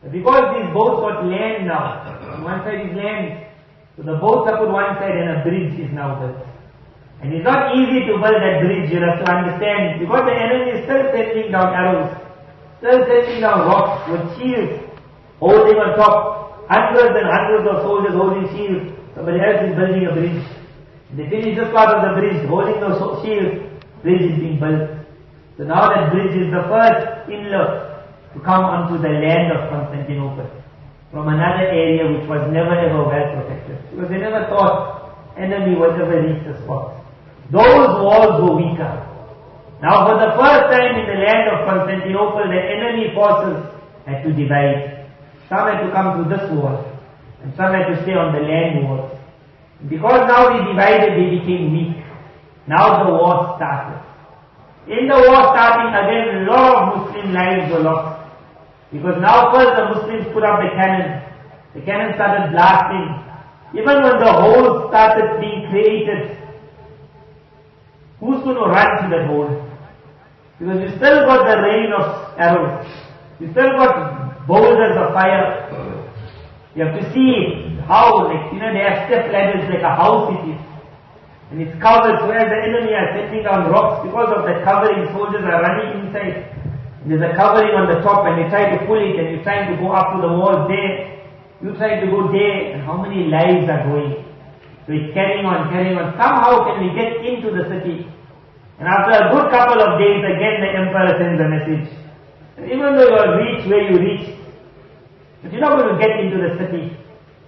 But because these boats got land now, on one side is land, so the boats are put one side and a bridge is now built. And it's not easy to build that bridge, you have to understand, because the enemy is still sending down arrows, still sending down rocks with shields holding on top. Hundreds and hundreds of soldiers holding shields. Somebody else is building a bridge. And they finish this part of the bridge, holding those shields. Bridge is being built. So now that bridge is the first inlet to come onto the land of Constantinople from another area which was never ever well protected. Because they never thought enemy would ever reach the spot. Those walls were weaker. Now for the first time in the land of Constantinople, the enemy forces had to divide. Some had to come through this wall, and some had to stay on the land walls. Because now they divided, they became weak. Now the war started. In the war starting again, a lot of Muslim lives were lost. Because now first the Muslims put up the cannon. The cannon started blasting. Even when the hole started being created, who's going to run to that hole? Because you still got the rain of arrows. You still got boulders of fire. You have to see how, like, they have step ladders like a house it is. And it's covered, where the enemy are setting down rocks. Because of the covering, soldiers are running inside. And there's a covering on the top, and you try to pull it, and you're trying to go up to the wall there. You try to go there, and how many lives are going? So it's carrying on, carrying on. Somehow can we get into the city? And after a good couple of days, again the emperor sends a message. And even though you have reached where you reached, but you're not going to get into the city.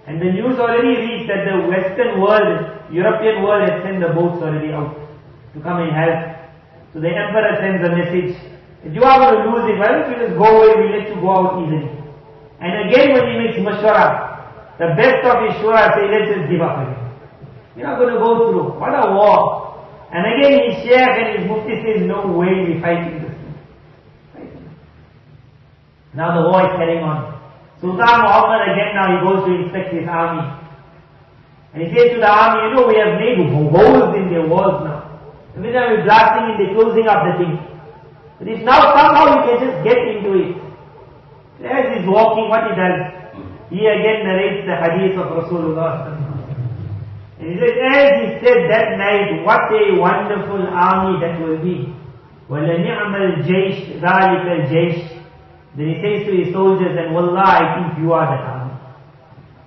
And the news already reached that the Western world, European world had sent the boats already out to come and help. So the emperor sends a message. If you are going to lose it, why don't you just go away, we'll let you go out easily. And again when he makes mashwara, the best of his shura say, let's just give up again. You're not going to go through. What a war. And again his sheikh and his mufti says, no way we fighting this thing. Now the war is carrying on. Sultan Muhammad again now he goes to inspect his army. And he says to the army, we have made holes in their walls now. Every time we're blasting and they're closing up the thing. But if now somehow you can just get into it. As he's walking, what he does, he again narrates the hadith of Rasulullah. And he says, as he said that night, what a wonderful army that will be. وَلَنِعْمَ الْجَيْشِ ذَلِكَ الْجَيْشِ. Then he says to his soldiers, and wallah, I think you are that army.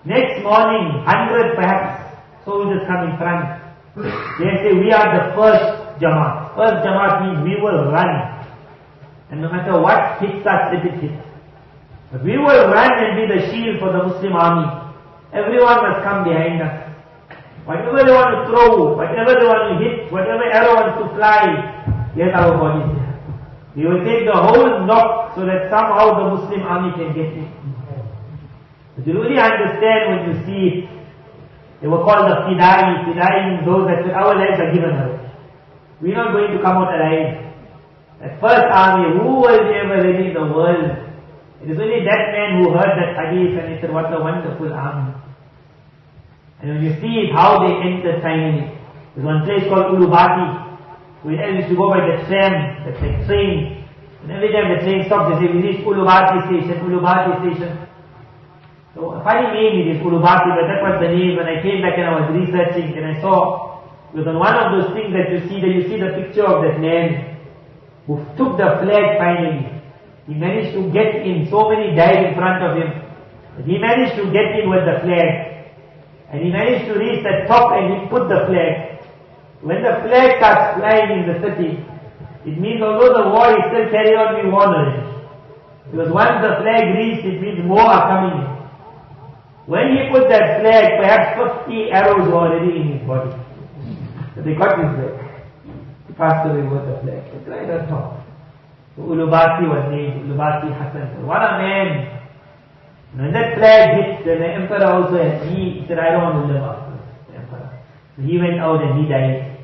Next morning, 100 perhaps, soldiers come in front. They say, we are the first Jamaat. First Jamaat means we will run. And no matter what hits us, let it hit. But we will run and be the shield for the Muslim army. Everyone must come behind us. Whatever they want to throw, whatever they want to hit, whatever arrow wants to fly, let our bodies there. We will take the whole knock so that somehow the Muslim army can get it. But you really understand when you see it. They were called the Fidai. Fidai means those that our lives are given away. We're not going to come out alive. That first army, who was ever ready in the world? It is only that man who heard that hadith and he said, what a wonderful army. And when you see it, how they entered finally. There's one place called Al-Fatih. We used to go by the tram, the train. And every time the train stopped, they say, we reached Al-Fatih station, Al-Fatih station. So a funny name it is, Al-Fatih, but that was the name. When I came back and I was researching and I saw, it was on one of those things that you see the picture of that man who took the flag finally. He managed to get in, so many died in front of him. But he managed to get in with the flag. And he managed to reach the top and he put the flag. When the flag starts flying in the city, it means although the war is still carrying on, we won already. Because once the flag reached, it means more are coming in. When he put that flag, perhaps 50 arrows were already in his body. So they got his flag. He passed away with the flag. It's right on top. So Al-Fatih was named, Al-Fatih Hassan. What a man! When that flag hit, then the emperor also he said, I don't want to live after this, the emperor. So he went out and he died.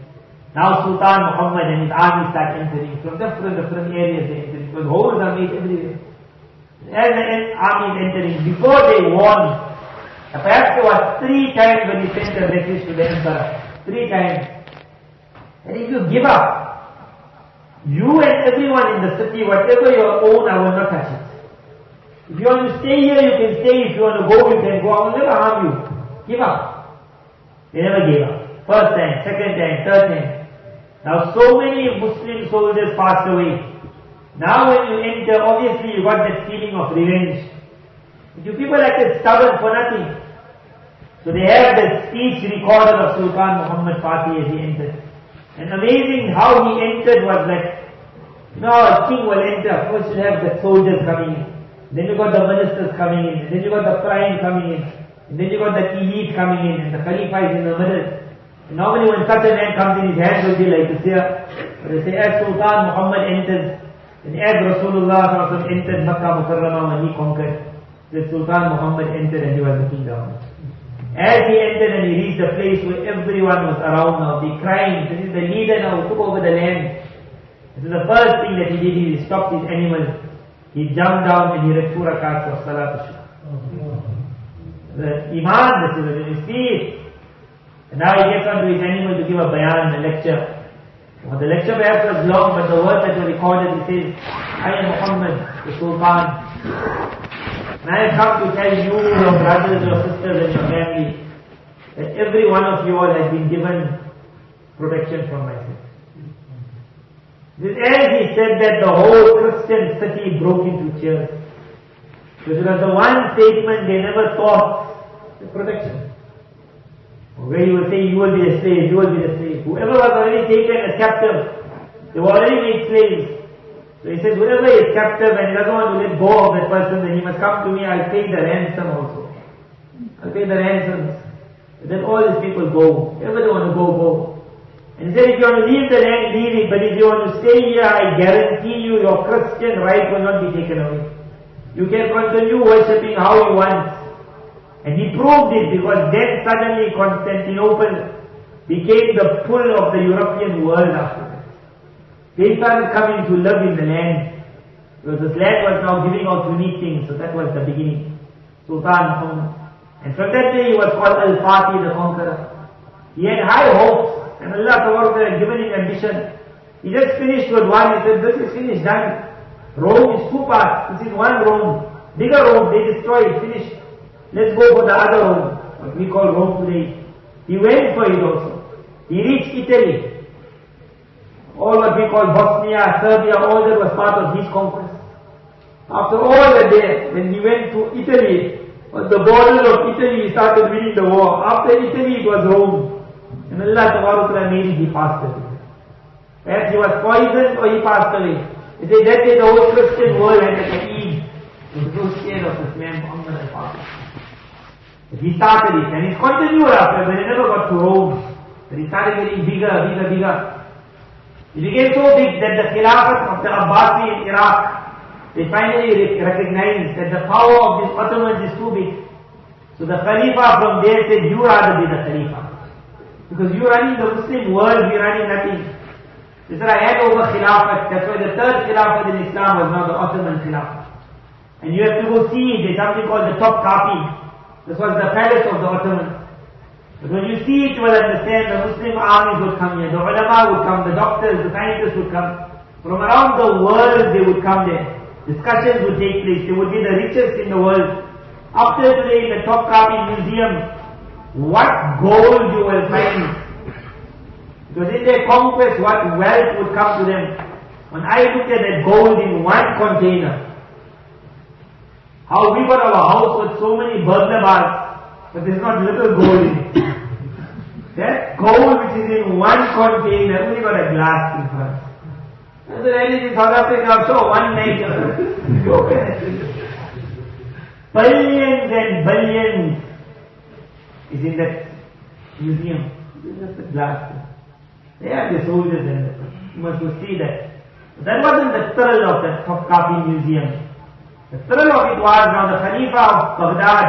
Now Sultan Muhammad and his army start entering. From different areas they enter. Because holes are made everywhere. As the army is entering, before they warn, perhaps there was 3 times when he sent a message to the emperor. 3 times. And if you give up, you and everyone in the city, whatever you own, I will not touch it. If you want to stay here, you can stay. If you want to go, you can go. I will never harm you. Give up. They never gave up. First time, second time, third time. Now so many Muslim soldiers passed away. Now when you enter, obviously you got that feeling of revenge. But you people acted stubborn for nothing. So they have the speech recorded of Sultan Muhammad Fatih as he entered. And amazing how he entered was like, a king will enter. First you have the soldiers coming in. Then you got the ministers coming in. And then you got the prime coming in. And then you got the elite coming in. And the Khalifa is in the middle. And normally when such a man comes in, his hands will be like this here. But they say as Sultan Muhammad enters, And as Rasulullah entered Makkah Mukarramah when he conquered, the Sultan Muhammad entered and he was looking down. As he entered and he reached the place where everyone was around now, they crying, this is the leader now who took over the land. This is the first thing that he did, he stopped his animal. He jumped down and he read 2 rakats of Salat al-Shukr. The Iman, this is when you see it. And now he gets onto his animal to give a bayan, a lecture. Well, the lecture perhaps was long, but the words that were recorded, he says, I am Muhammad, the Sultan. And I have come to tell you, your brothers, your sisters and your family, that every one of you all has been given protection from myself. As he said that, the whole Christian city broke into cheers. Because it was the one statement they never thought, the protection. Where you will say, you will be a slave, you will be a slave. Whoever was already taken as captive, they were already made slaves. So he says, whoever is captive and he doesn't want to let go of that person, then he must come to me, I'll pay the ransom also. I'll pay the ransoms. And then all these people go. Whoever they want to go, go. And he said, if you want to leave the land, leave it. But if you want to stay here, I guarantee you, your Christian right will not be taken away. You can continue worshipping how you want. And he proved it, because then suddenly Constantinople became the pull of the European world after that. They started coming to live in the land. Because this land was now giving out unique things, so that was the beginning. Sultan Muhammad. And from that day he was called Al-Fatih, the conqueror. He had high hopes, and Allah had given him ambition. He just finished with one, he said, this is finished, done. Rome is 2 parts, this is one Rome. Bigger Rome, they destroyed, finished. Let's go for the other Rome, what we call Rome today. He went for it also. He reached Italy. All what we call Bosnia, Serbia, all that was part of his conquest. After all that day, when he went to Italy, on the borders of Italy, he started winning the war. After Italy, it was Rome. And Allah made it, he passed away. Perhaps he was poisoned or he passed away. They say that day the whole Christian world had like an Eid. They were so scared of this man, Muhammad al-Fatih. But he started it, and it continued after, but he never got to Rome. But he started getting bigger, bigger, bigger. It became so big that the Khilafat of the Abbasi in Iraq, they finally recognized that the power of these Ottomans is too big. So the Khalifa from there said, you rather be the Khalifa. Because you running the Muslim world, we running nothing. He said, I had over Khilafat. That's why the third Khilafat in Islam was now the Ottoman Khilafat. And you have to go see it. There's something called the top copy. This was the palace of the Ottomans. But when you see it, you will understand the Muslim armies would come here. The ulama would come, the doctors, the scientists would come. From around the world they would come there. Discussions would take place. They would be the richest in the world. Up till today in the top copy museum, what gold you will find. Because in their conquest, what wealth would come to them. When I looked at that gold in one container, how we got our house with so many burglar bars, but there's not little gold in it. That gold which is in one container, only got a glass in front. And the ladies in South Africa, so one night, billions and billions is in that museum. This is just a glass. They have the soldiers and you must see that. But that wasn't the thrill of the Topkapi museum. The thrill of it was now the Khalifa of Baghdad,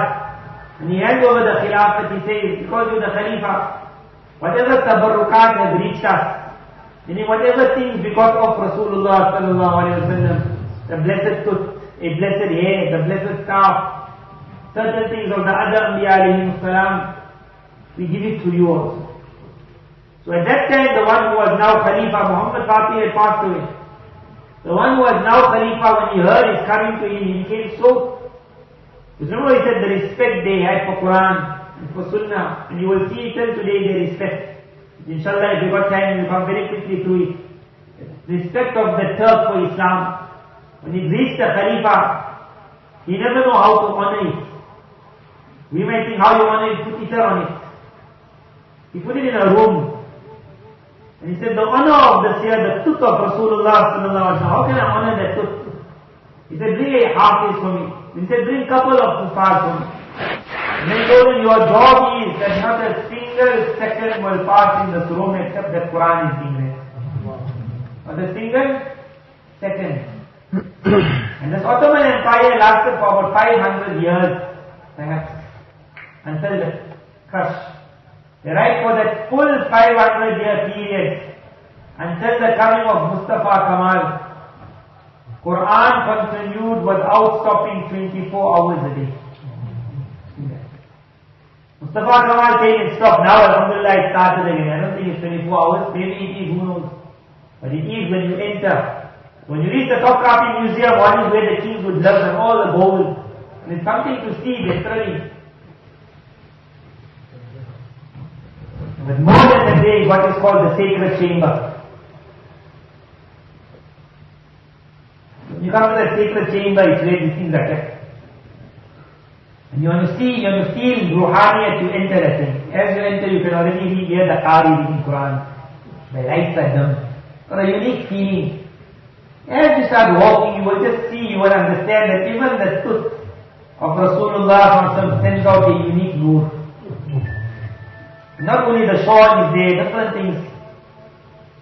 and he hands over the Khilafat, he says, because you're the Khalifa, whatever tabarrukat has reached us, meaning whatever things because of Rasulullah sallallahu alayhi wa sallam, the blessed tooth, a blessed hair, the blessed staff, certain things of the other Anbiya alayhi salam, we give it to you also. So at that time, the one who was now Khalifa, Muhammad Fatih, had passed away. The one who was now Khalifa, when he heard is coming to him, he became so. Because remember he said the respect they had for Quran and for Sunnah, and you will see till today their respect. Inshallah, if you got time, you come very quickly through it. Respect of the Turk for Islam. When he reached the Khalifa, he never know how to honor it. We might think how you honor it, put itar on it. He put it in a room. And he said, the honor of the seer, the tooth of Rasulullah sallallahu alaihi wasallam, how can I honor that tooth? He said, bring a hafiz for me. He said, bring a couple of kuffars for me. And then he told him, your job is that not a single second will pass in this room except that Quran is being read. Not a single second. And this Ottoman Empire lasted for about 500 years, perhaps, until the crush. They write for that full 500-year period, until the coming of Mustafa Kamal, Quran continued without stopping 24 hours a day. Mustafa Kamal came and stopped. Now, alhamdulillah, it started again. I don't think it's 24 hours. Maybe it is, who knows. But it is when you enter. When you reach the Topkapi Museum, one is where the kings would live and all the gold. And it's something to see, literally. But more than that, there is what is called the sacred chamber. When you come to that sacred chamber, it's where these things are kept. And you want to feel ruhaniyat to enter that thing. As you enter, you can already hear the Qari reading Quran. The lights are dim. Got a unique feeling. As you start walking, you will just see, you will understand that even the tooth of Rasulullah sends out a unique nur. Not only the shawl is there, different things.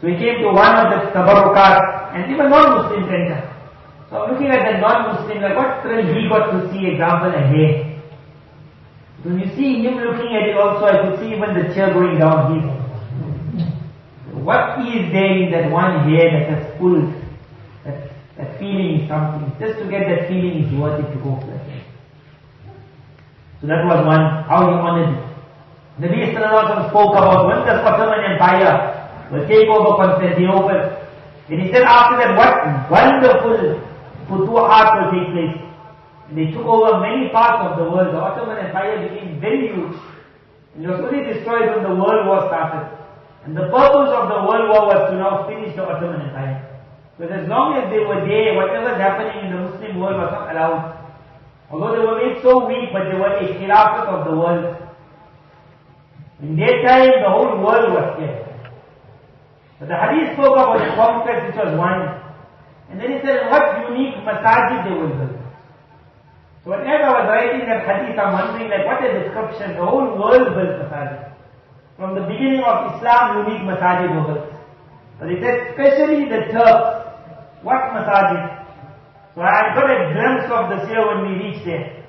So he came to one of the tabarrukat, and even non-Muslims enter. So I'm looking at the non-Muslim, like what thrill he got to see, example, a hair. When you see him looking at it also, I could see even the tear going down his. What is there in that one hair that has pulled? That feeling is something. Just to get that feeling is worth it to go for that. So that was one, how he honored it. Nabi Sallallahu spoke about when the Ottoman Empire will take over Constantinople. And he said after that, what wonderful futuhat will take place. And they took over many parts of the world. The Ottoman Empire became very huge. And it was only destroyed when the World War started. And the purpose of the World War was to now finish the Ottoman Empire. Because as long as they were there, whatever was happening in the Muslim world was not allowed. Although they were made so weak, but they were a khilafat of the world. In their time, the whole world was scared. But the hadith spoke about the conquest, which was one. And then he said, what unique masajid they will build. So whenever I was writing that hadith, I'm wondering, like, what a description. The whole world built masajid. From the beginning of Islam, unique masajid were built. But he said, especially the Turks. What masajid? So I got a glimpse of this year when we reached there.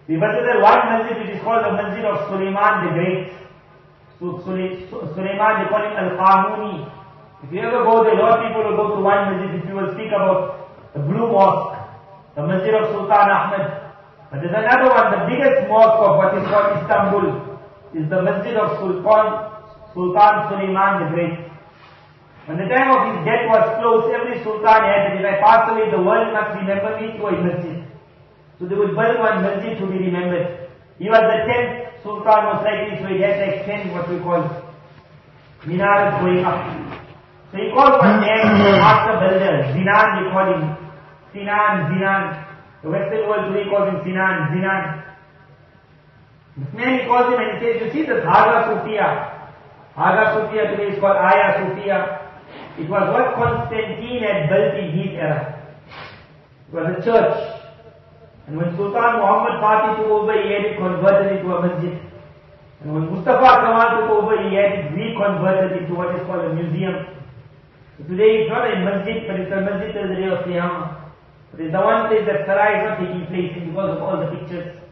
We visited one masjid which is called the Masjid of Sulaiman the Great. Sulaiman, they call him Al-Qanuni. If you ever go there, a lot of people will go to one masjid if you will speak about the Blue Mosque, the Masjid of Sultan Ahmed. But there's another one, the biggest mosque of what is called Istanbul, is the Masjid of Sultan Sulaiman the Great. When the time of his death was close, every sultan had that if I pass away, the world must remember me through a masjid. So they would build one masjid to be remembered. He was the 10th sultan most likely, so he had like 10 what we call minarets going up. So he called one man, master builder, Zinan, they call him. Zinan. The Western world today calls him Zinan. This man, he calls him and he says, you see this Haga Sufia. Haga Sufia today is called Aya Sufia. It was what Constantine had built in his era. It was a church. And when Sultan Al-Fatih took over, he had it converted into a masjid. And when Mustafa Kamal took over, he had it reconverted into what is called a museum. So today it's not a masjid, but it's a masjid till the day of Qiyamah. But it's the one place that Salah is not taking place in because of all the pictures.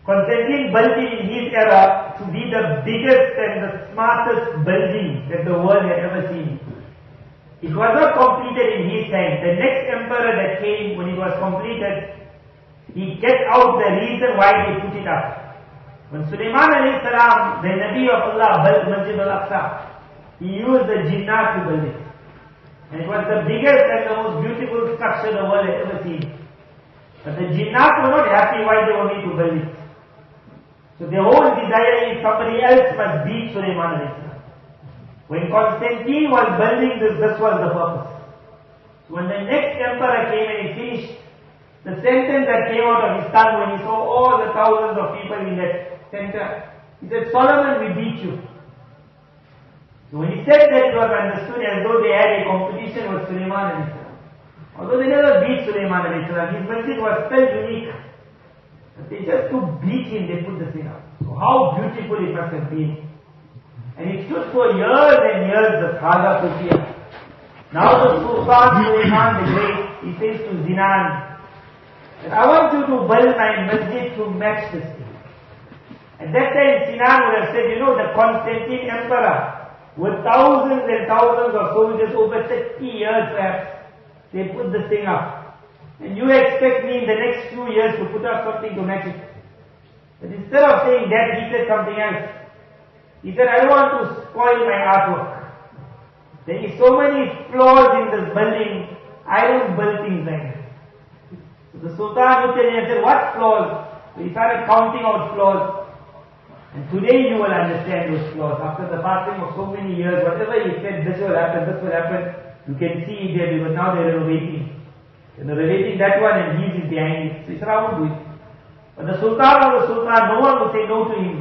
Constantine built it in his era to be the biggest and the smartest building that the world had ever seen. It was not completed in his time. The next emperor that came, when it was completed, he get out the reason why they put it up. When Sulaiman alayhi salam, the Nabi of Allah, built Masjid al-Aqsa, he used the jinnah to build it. And it was the biggest and the most beautiful structure the world had ever seen. But the jinnah were not happy why they were made to build it. So their whole desire is somebody else must beat Sulaiman alayhi salam. When Constantine was building this was the purpose. So when the next emperor came and he finished, the sentence that came out of his tongue when he saw all the thousands of people in that center, he said, Solomon, we beat you. So when he said that, it was understood as though they had a competition with Sulaiman alayhi salam. Although they never beat Sulaiman alayhi salam, his masjid was still unique. But they just to beat him, they put the thing up. So how beautiful it must have been. And it stood for years and years, the Haga Sufia. Now the Sultan Suleiman the Great, he says to Zinan, that I want you to build my masjid to match this thing. At that time Sinan would have said, the Constantine Emperor, with thousands and thousands of soldiers over 30 years perhaps, they put this thing up. And you expect me in the next few years to put up something to match it. But instead of saying that, he said something else. He said, I don't want to spoil my artwork. There is so many flaws in this building, I don't build things like that. So the Sultan looked at him and said, what flaws? So he started counting out flaws. And today you will understand those flaws. After the passing of so many years, whatever he said, this will happen, you can see it there because now they're renovating. They're renovating that one and he's behind it. So he said, I won't do it. But the Sultan was the Sultan, no one would say no to him.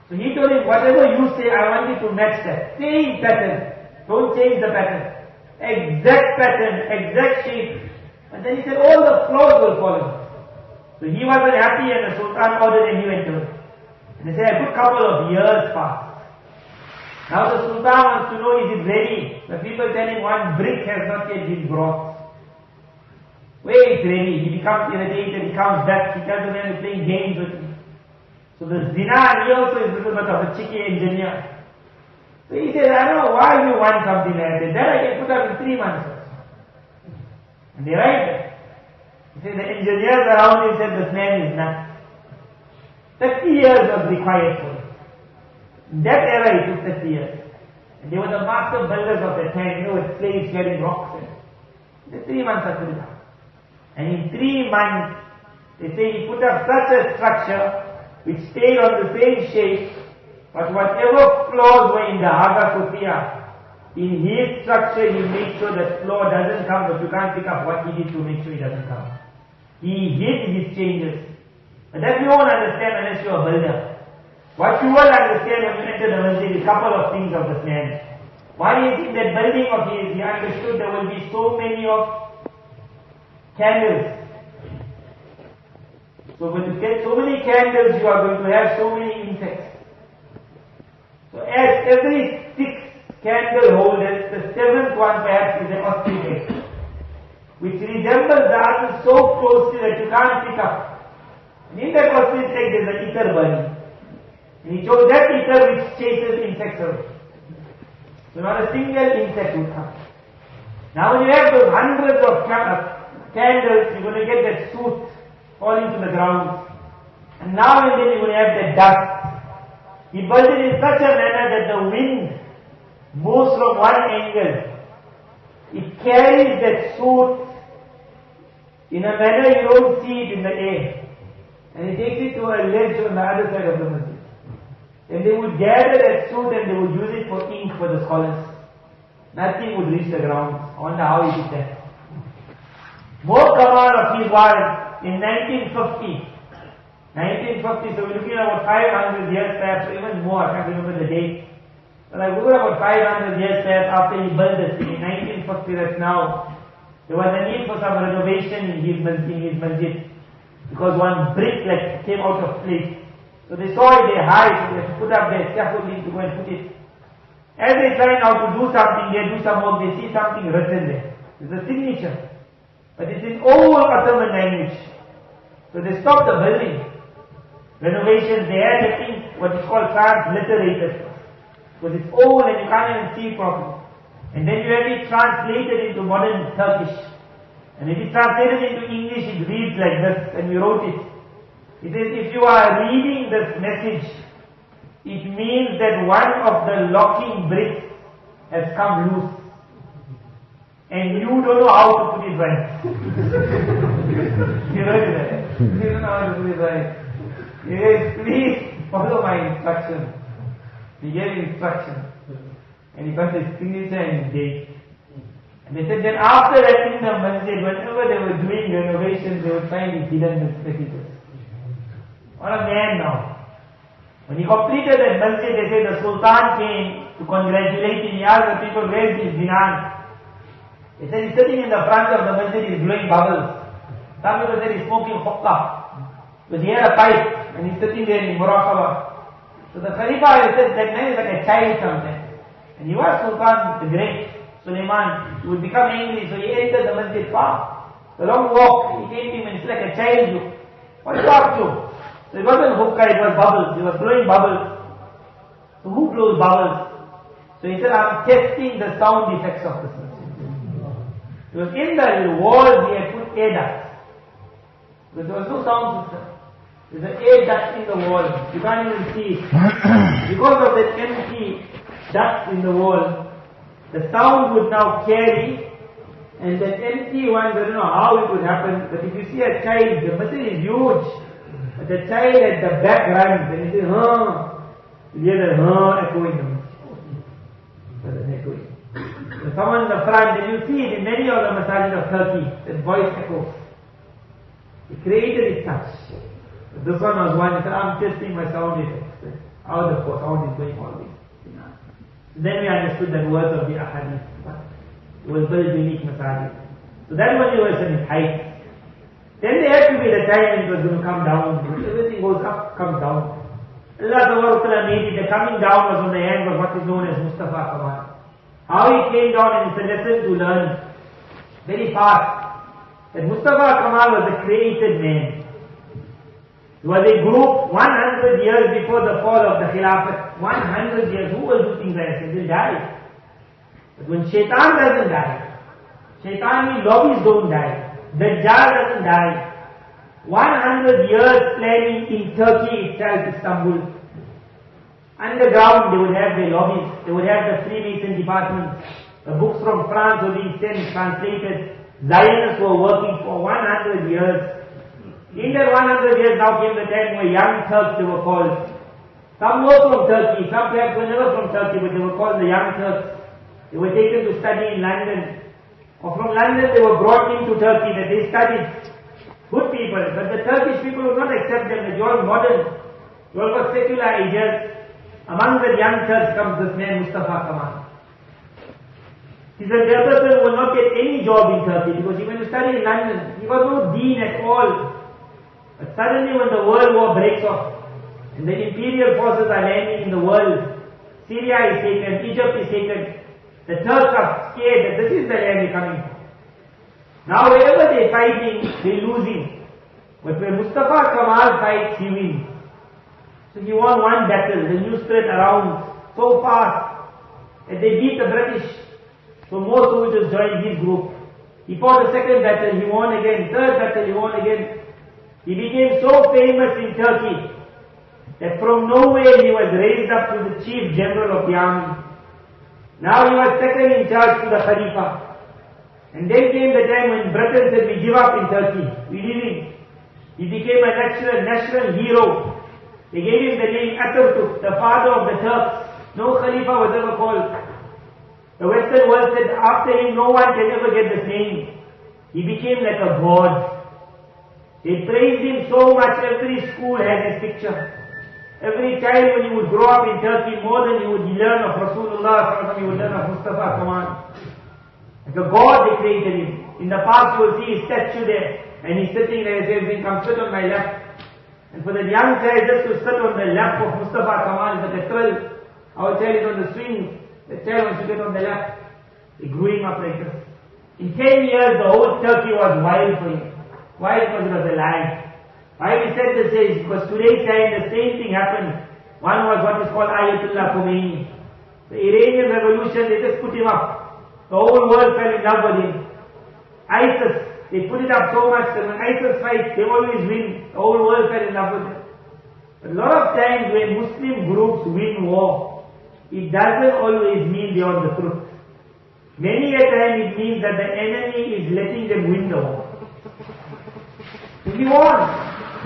So he told him, whatever you say, I want you to match that. Same pattern. Don't change the pattern. Exact pattern, exact shape. And then he said, all the flaws will follow. So he wasn't happy and the Sultan ordered and he went to it. And they said, a good couple of years passed. Now the Sultan wants to know, is it ready? The people tell him one brick has not yet been brought. Wait, ready. He becomes irritated, he comes back, he tells them he's playing games with him. So the Zinan, he also is a little bit of a cheeky engineer. So he says, I don't know why you want something like that. That I can put up in 3 months. And they write that. He says, the engineers around him said, this man is nuts. 30 years was required for it. In that era it took 30 years. And they were the master builders of the time, with slaves carrying rocks. And 3 months are put up. And in 3 months, they say he put up such a structure which stayed on the same shape, but whatever flaws were in the Hagia Sophia, in his structure he made sure that flaw doesn't come, but you can't pick up what he did to make sure it doesn't come. He hid his changes. But that you won't understand unless you're a builder. What you will understand when you enter the masjid is a couple of things of this man. One is in that building of his, he understood there will be so many of candles. So when you get so many candles, you are going to have so many insects. So as every 6 candle holders, the 7th one perhaps is an ostrich egg, which resembles the other so closely that you can't pick up. And in that ostrich egg there is an ether burning. And he chose that ether which chases insects away. So not a single insect would come. Now when you have those hundreds of candles, you're going to get that soot falling to the ground. And now and then you're going to have that dust. He built it in such a manner that the wind moves from one angle. It carries that soot in a manner you don't see it in the air. And it takes it to a ledge on the other side of the masjid. And they would gather that soot and they would use it for ink for the scholars. Nothing would reach the ground. I wonder how he did that. More Kamal of his was in 1950. 1950, so we're looking at about 500 years perhaps, or even more, I can't remember the date. But like we're about 500 years perhaps after he built this thing. In 1950, that's now. There was a need for some renovation in his masjid. Because one brick came out of place. So they saw it, they hide, so they put up their scaffolding to go and put it. As they try now to do something, they do some work, they see something written there. It's a signature. But it's in old Ottoman language. So they stopped the building. Renovations, they had to think what is called transliterated. Because it's old and you can't even see it properly. And then you have it translated into modern Turkish. And if it's translated into English, it reads like this, and we wrote it. It says, if you are reading this message, it means that one of the locking bricks has come loose. And you don't know how to put it right. You heard that? You don't know how to put it right. He says, please follow my instructions. He gave instructions. And he got his signature and his date. And they said that after that in the masjid, whenever they were doing renovations, they would find his hidden messages. What a man now. When he completed that masjid, they said the Sultan came to congratulate him. He asked the people, where's his dinar? They said he's sitting in the front of the masjid, he's blowing bubbles. Some people said he's smoking hookah. Because he had a pipe and he's sitting there in muraqabah. So the Khalifa said that man is like a child sometimes. And he was Sultan the Great. Sulaiman, he would become angry, so he entered the masjid far. The long walk, he came to him and it's like a child look. What are you up to? So it wasn't hookah, it was bubbles. He was blowing bubbles. So who blows bubbles? So he said, I'm testing the sound effects of this masjid. Because in the walls he had put air ducts. Because there was no sound system. There's an air duct in the wall. You can't even see it. Because of that empty duct in the wall, the sound would now carry, and that empty one, I don't know how it would happen, but if you see a child, the masjid is huge, but the child at the back runs, and he says, you hear the echoing the masjid. So someone in the front, and you see it in many of the masajid of Turkey, that voice echoes. He created it such. This one was one, he said, I'm testing my sound effects. How the sound is going all this. Then we understood that words of the ahadith. It was very unique masajid. So that was in its height. Then there had to be the time when it was going to come down. Everything goes up, comes down. Allah made it. The coming down was on the hand of what is known as Mustafa Kamal. How he came down, and it's a lesson to learn very fast. That Mustafa Kamal was a created man. It was a group 100 years before the fall of the Khilafat. 100 years. Who will do things like this? They'll die. But when Shaitan doesn't die, Shaitani lobbies don't die, Dajjal doesn't die. 100 years planning in Turkey itself, Istanbul. Underground they would have their lobbies. They would have the Freemason departments. The books from France were being sent, translated. Zionists were working for 100 years. In that 100 years now came the time where young Turks they were called. Some were from Turkey, some perhaps were never from Turkey, but they were called the young Turks. They were taken to study in London. Or from London they were brought into Turkey that they studied. Good people, but the Turkish people would not accept them, that you are modern. You all got secular ideas. Among the young Turks comes this man Mustafa Kamal. He said the person will not get any job in Turkey because he went to study in London. He was no deen at all. But suddenly when the world war breaks off, and the imperial forces are landing in the world, Syria is taken, Egypt is taken, the Turks are scared that this is the land they're coming from. Now wherever they're fighting, they're losing. But when Mustafa Kamal fights, he wins. So he won one battle, the news spread around so fast that they beat the British. So more soldiers joined his group. He fought the second battle, he won again, third battle, he won again. He became so famous in Turkey that from nowhere he was raised up to the chief general of the army. Now he was second in charge to the Khalifa. And then came the time when Britain said, we give up in Turkey, we leave him. He became a national hero. They gave him the name Atatürk, the father of the Turks. No Khalifa was ever called. The Western world said after him no one can ever get the same. He became like a god. They praised him so much, every school has his picture. Every child when he would grow up in Turkey, more than he would learn of Rasulullah, he would learn of Mustafa Kamal. Like a god they created him. In the past you will see his statue there, and he's sitting there and says, come sit on my lap. And for that young child just to sit on the lap of Mustafa Kamal is like a thrill. Our child is on the swings, the child wants to get on the lap. They grew him up like this. In 10 years the whole Turkey was wild for him. Why? Because it was a lie. Why we said this is because today's time the same thing happened. One was what is called Ayatollah Khomeini. The Iranian revolution, they just put him up. The whole world fell in love with him. ISIS, they put it up so much that when ISIS fights, they always win. The whole world fell in love with them. But a lot of times when Muslim groups win war, it doesn't always mean they are on the truth. Many a time it means that the enemy is letting them win the war. If he won,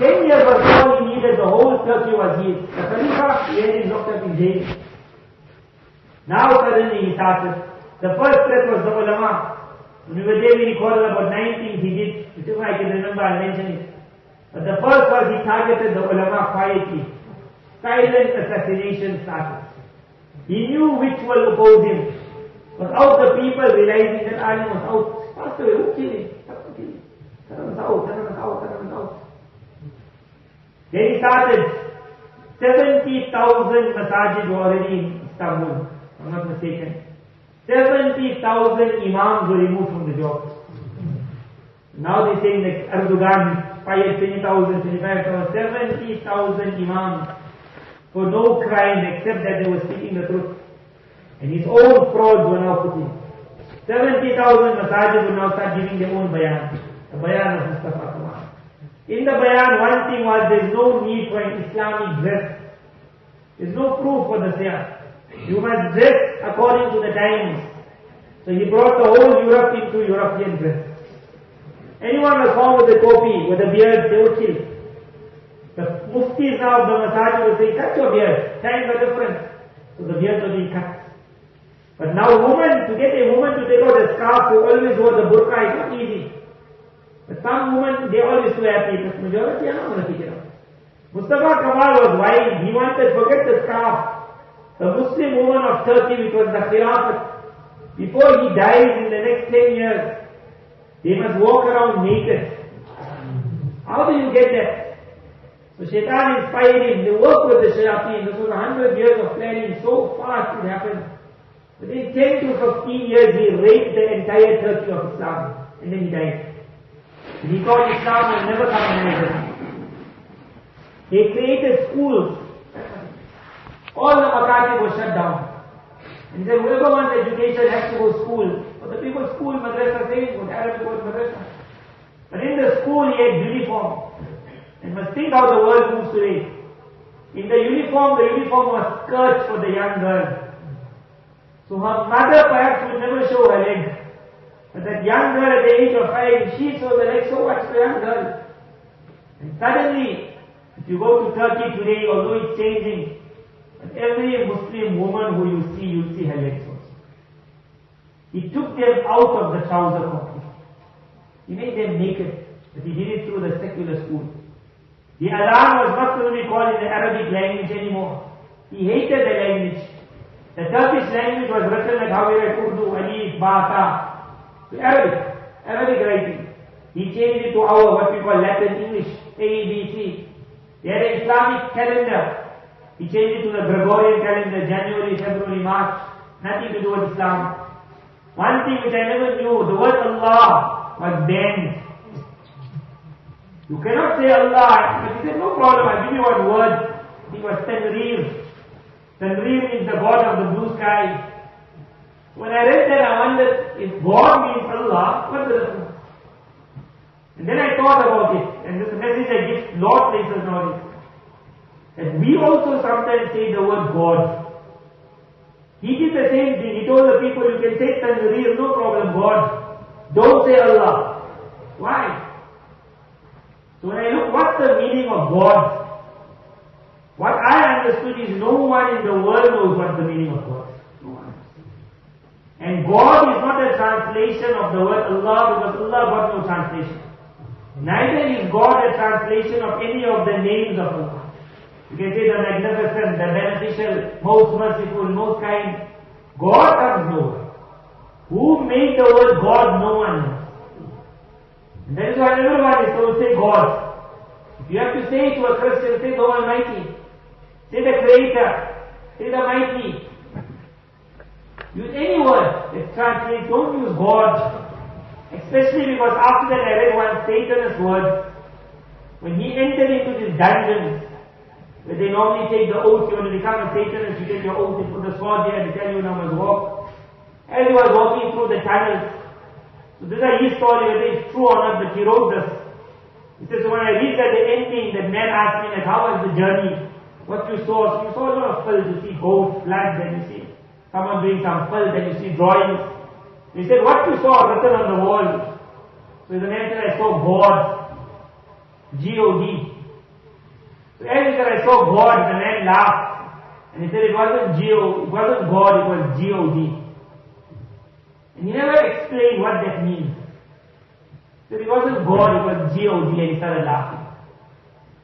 10 years was all he needed, the whole Turkey was his. The Khalifa, he had him locked up in jail. Now suddenly he started. The first threat was the ulama. When we were there, we recorded about 9 things he did. If I can remember, I'll mention it. But the first was he targeted the ulama quietly. Silent assassination started. He knew which will oppose him. Without the people realizing that alim was out, passed away, who killed him? Turn us out. Then he started. 70,000 masajid were already in Istanbul, if I'm not mistaken. 70,000 imams were removed from the job. Now they're saying that Erdogan fired 20,000, 25,000, 70,000 imams for no crime except that they were speaking the truth. And his own frauds were now put in. 70,000 masajid will now start giving their own bayan. The bayan of Mustafa Kamal. In the bayan, one thing was there's no need for an Islamic dress. There's no proof for the siyah. You must dress according to the times. So he brought the whole Europe into European dress. Anyone was found with a topi, with a beard, they were killed. The muftis now of the masajid will say, cut your beard. Times are different. So the beard will be cut. But now to get a woman to take out a scarf who always wore the burqa is not easy. But some women, they always too happy. But majority are not going to take it out. Mustafa Kamal was wild. He wanted, forget the scarf. The Muslim woman of Turkey, which was the Khilafat, before he dies in the next 10 years, they must walk around naked. How do you get that? So Shaitan inspired him. They worked with the Shayateen. This was 100 years of planning. So fast it happened. Within 10 to 15 years, he raped the entire Turkey of Islam. And then he died. And he thought Islam will never come in America. They created schools. All the makatib were shut down. And then whoever wants education has to go to school. But the people school, madrasa, same, go to Arabic, go to madrasa. But in the school he had uniform. And must think how the world moves today. In the uniform was skirts for the young girl. So her mother perhaps would never show her leg. But that young girl at the age of 5, she saw the leg, so what's the young girl? And suddenly, if you go to Turkey today, although it's changing, but every Muslim woman who you see her legs also. He took them out of the trouser completely. He made them naked, but he did it through the secular school. The Adhan was not going to be called in the Arabic language anymore. He hated the language. The Turkish language was written like how we write Urdu, Alif, Ba, Ta. Arabic writing. He changed it to our, what we call Latin English, A, B, C. They had an Islamic calendar. He changed it to the Gregorian calendar, January, February, March. Nothing to do with Islam. One thing which I never knew, the word Allah was banned. You cannot say Allah. But he said, no problem, I'll give you one word. It was Tanreer. Tanreer means the God of the blue sky. When I read that, I wondered, if God means Allah, what's the difference? And then I thought about it, and this message I give lot places nowadays. That we also sometimes say the word God. He did the same thing. He told the people, you can say Tanreer, no problem, God. Don't say Allah. Why? So when I look, what's the meaning of God? What I understood is no one in the world knows what the meaning of God is. No one. And God is not a translation of the word Allah, because Allah got no translation. Neither is God a translation of any of the names of Allah. You can say the magnificent, the beneficial, most merciful, most kind. God comes nowhere. Who made the word God? No one knows. And that is why everyone is told, say God. If you have to say to a Christian, say the Almighty. Say the Creator. Say the Mighty. Use any word that translates. Don't use God. Especially because after that I read one Satanist word. When he entered into these dungeons, where they normally take the oath, you want to become a Satanist, you take your oath, you put the sword there and tell you now must walk. As he was walking through the tunnels, so this is his story, whether it's true or not, but he wrote this. He says, so when I reached at the ending, that man asked me, like, how was the journey? What you saw? So you saw a lot of filth, you see goats, blood, then you see someone doing some filth, then you see drawings. He said, what you saw written on the wall? So the man said, I saw God. G-O-D. So as he said, I saw God, the man laughed. And he said, it wasn't God, it was G-O-D. And he never explained what that means. So it wasn't God, it was G-O-D, and he started laughing.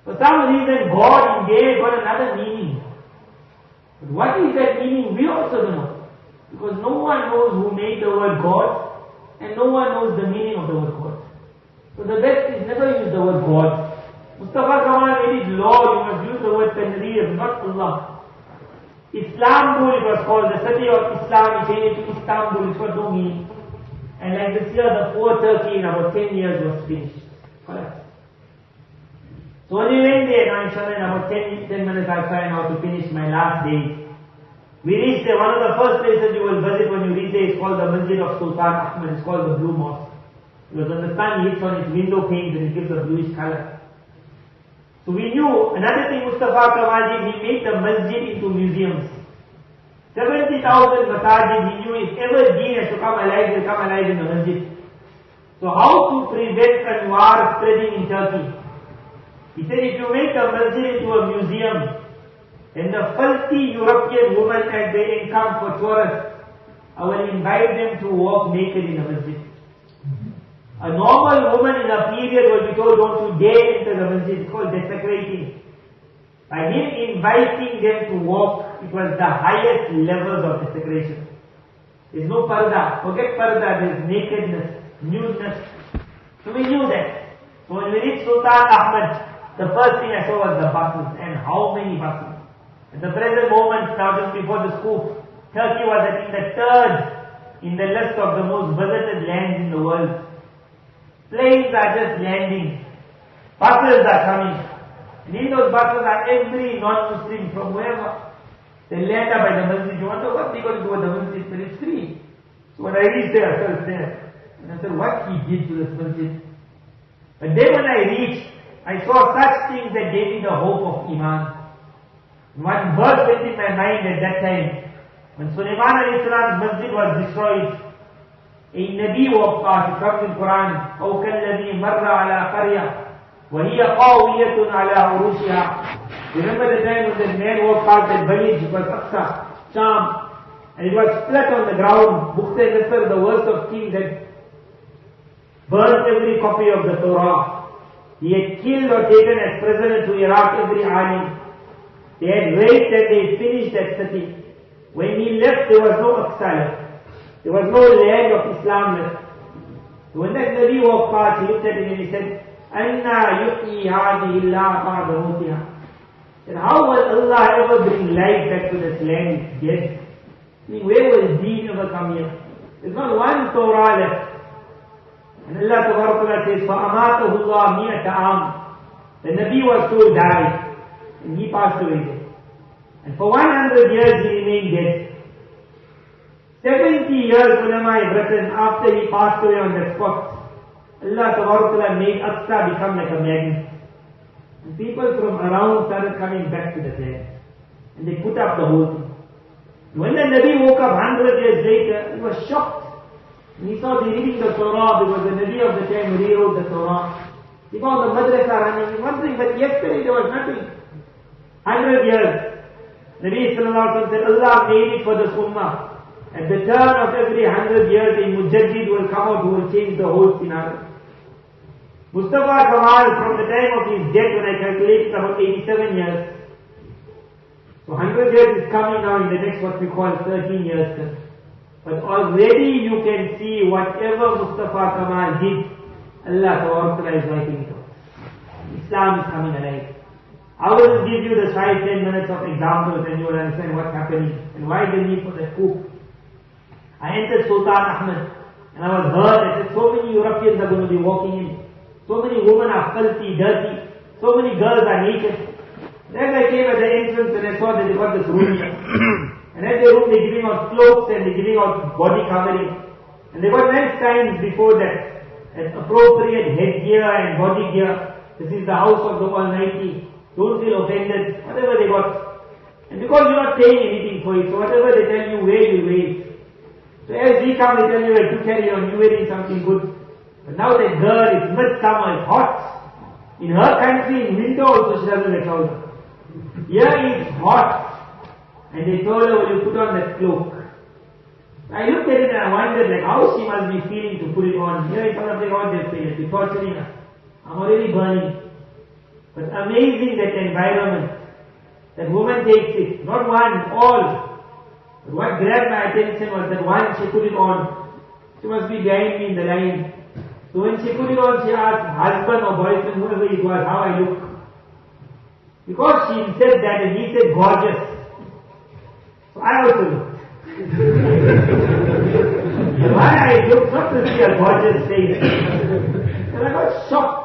For some reason, God in there got another meaning. But what is that meaning, we also don't know. Because no one knows who made the word God, and no one knows the meaning of the word God. So the best is never use the word God. Mustafa Kamal made it law, you must use the word Tanreer, not Allah. Islambul it was called, the city of Islam, he changed it to Istanbul, which was no meaning. And like this year, the poor Turkey in about 10 years was finished. Collapsed. So when we went there, now inshallah in about 10 minutes I'll try now to finish my last day. We reached there, one of the first places you will visit when you reach there is called the Masjid of Sultan Ahmad, it's called the Blue Mosque. Because when the sun hits on its window panes and it gives a bluish color. So we knew, another thing Mustafa Kamal did, he made the masjid into museums. 70,000 masajid, he knew if ever deen has to come alive, will come alive in the masjid. So how to prevent Anwar spreading in Turkey? He said if you make a masjid into a museum, then the filthy European women as they encamp for tourists, I will invite them to walk naked in the masjid. A normal woman in a period will be told don't you dare enter the masjid, it's called desecrating. By him inviting them to walk, it was the highest levels of desecration. There's no parda, forget parda, there's nakedness, nudeness. So we knew that. So when we reached Sultan Ahmad, the first thing I saw was the buses, and how many buses. At the present moment, now just before the scoop, Turkey was I think the third in the list of the most visited lands in the world. Planes are just landing. Buses are coming. And in those buses are every non-Muslim from wherever. They land up by the masjid. You wonder what they got to do with the masjid, but it's free. So when I reached there, I felt there. And I said, what he did to this masjid. But then when I reached, I saw such things that gave me the hope of Iman. One verse went in my mind at that time. When Sulaiman alayhi salam's masjid was destroyed, a Nabi walked past, it comes in Quran, أَوْ كَالَّذِي مَرَّ عَلَىٰ قَرْيَةٍ وَهِيَ قَاوِيَةٌ عَلَىٰ عُرُوشِهَا. Remember the time when that man walked past that village, it was Aqsa, Sham, and it was split on the ground. Books and Nasr, the worst of kings, had burned every copy of the Torah. He had killed or taken as prisoner to Iraq every alim. They had raped and they finished that city. When he left, there was no Aqsa left. There was no land of Islam left. So when that Nabi walked past, he looked at it and he said, أَنَّا يُحْيِي هَذِهِ اللَّهُ بَعْدَ مَوْتِهَا. He said, how will Allah ever bring life back to this land? It's dead. I mean, where will deen ever come here? There's not one Torah left. And Allah Ta'ala says, فَأَمَاتَهُ اللَّهُ مِئَةَ عَامٍ. The Nabi was to die, and he passed away there. And for 100 years he remained dead. 70 years ulama have written after he passed away on that spot, Allah Ta'ala made Aqsa become like a magnet. And people from around started coming back to the land. And they put up the whole thing. When the Nabi woke up 100 years later, he was shocked. And he saw the reading the Torah because the Nabi of the time rewrote the Torah. He found the madrasa running, wondering, but yesterday there was nothing. 100 years. Nabi Sallallahu Alaihi Wasallam said, Allah made it for this ummah. At the turn of every 100 years, a mujaddid will come out who will change the whole scenario. Mustafa Kamal, from the time of his death, when I calculate, it's about 87 years. So 100 years is coming now in the next what we call 13 years. But already you can see whatever Mustafa Kamal did, Allah Ta'ala is wiping it out. Islam is coming alive. I will give you the 5-10 minutes of examples and you will understand what's happening and why the need for the coup. I entered Sultan Ahmad and I was hurt. I said, so many Europeans are going to be walking in. So many women are filthy, dirty. So many girls are naked. Then I came at the entrance and I saw that they got this room here. And at the room they're giving out cloaks and they're giving out body covering. And they got nice signs before that. As appropriate headgear and body gear. This is the house of the Almighty. Don't feel offended. Whatever they got. And because you're not paying anything for it, so whatever they tell you, wear, you wear it. So as we come, they tell you to carry on, you're wearing something good. But now that girl, it's midsummer, it's hot. In her country, in winter also, she doesn't wear trousers. Here it's hot. And they told her, will you put on that cloak? I looked at it and I wondered like how she must be feeling to put it on. Here in front of the God, they're saying, they're torturing her. I'm already burning. But amazing that environment. That woman takes it. Not one, all. But what grabbed my attention was that one, she put it on. She must be behind me in the line. So when she put it on, she asked husband or boyfriend, whoever it was, how I look. Because she said that and he said gorgeous. I also looked. And why I looked not to see a gorgeous face, and I got shocked.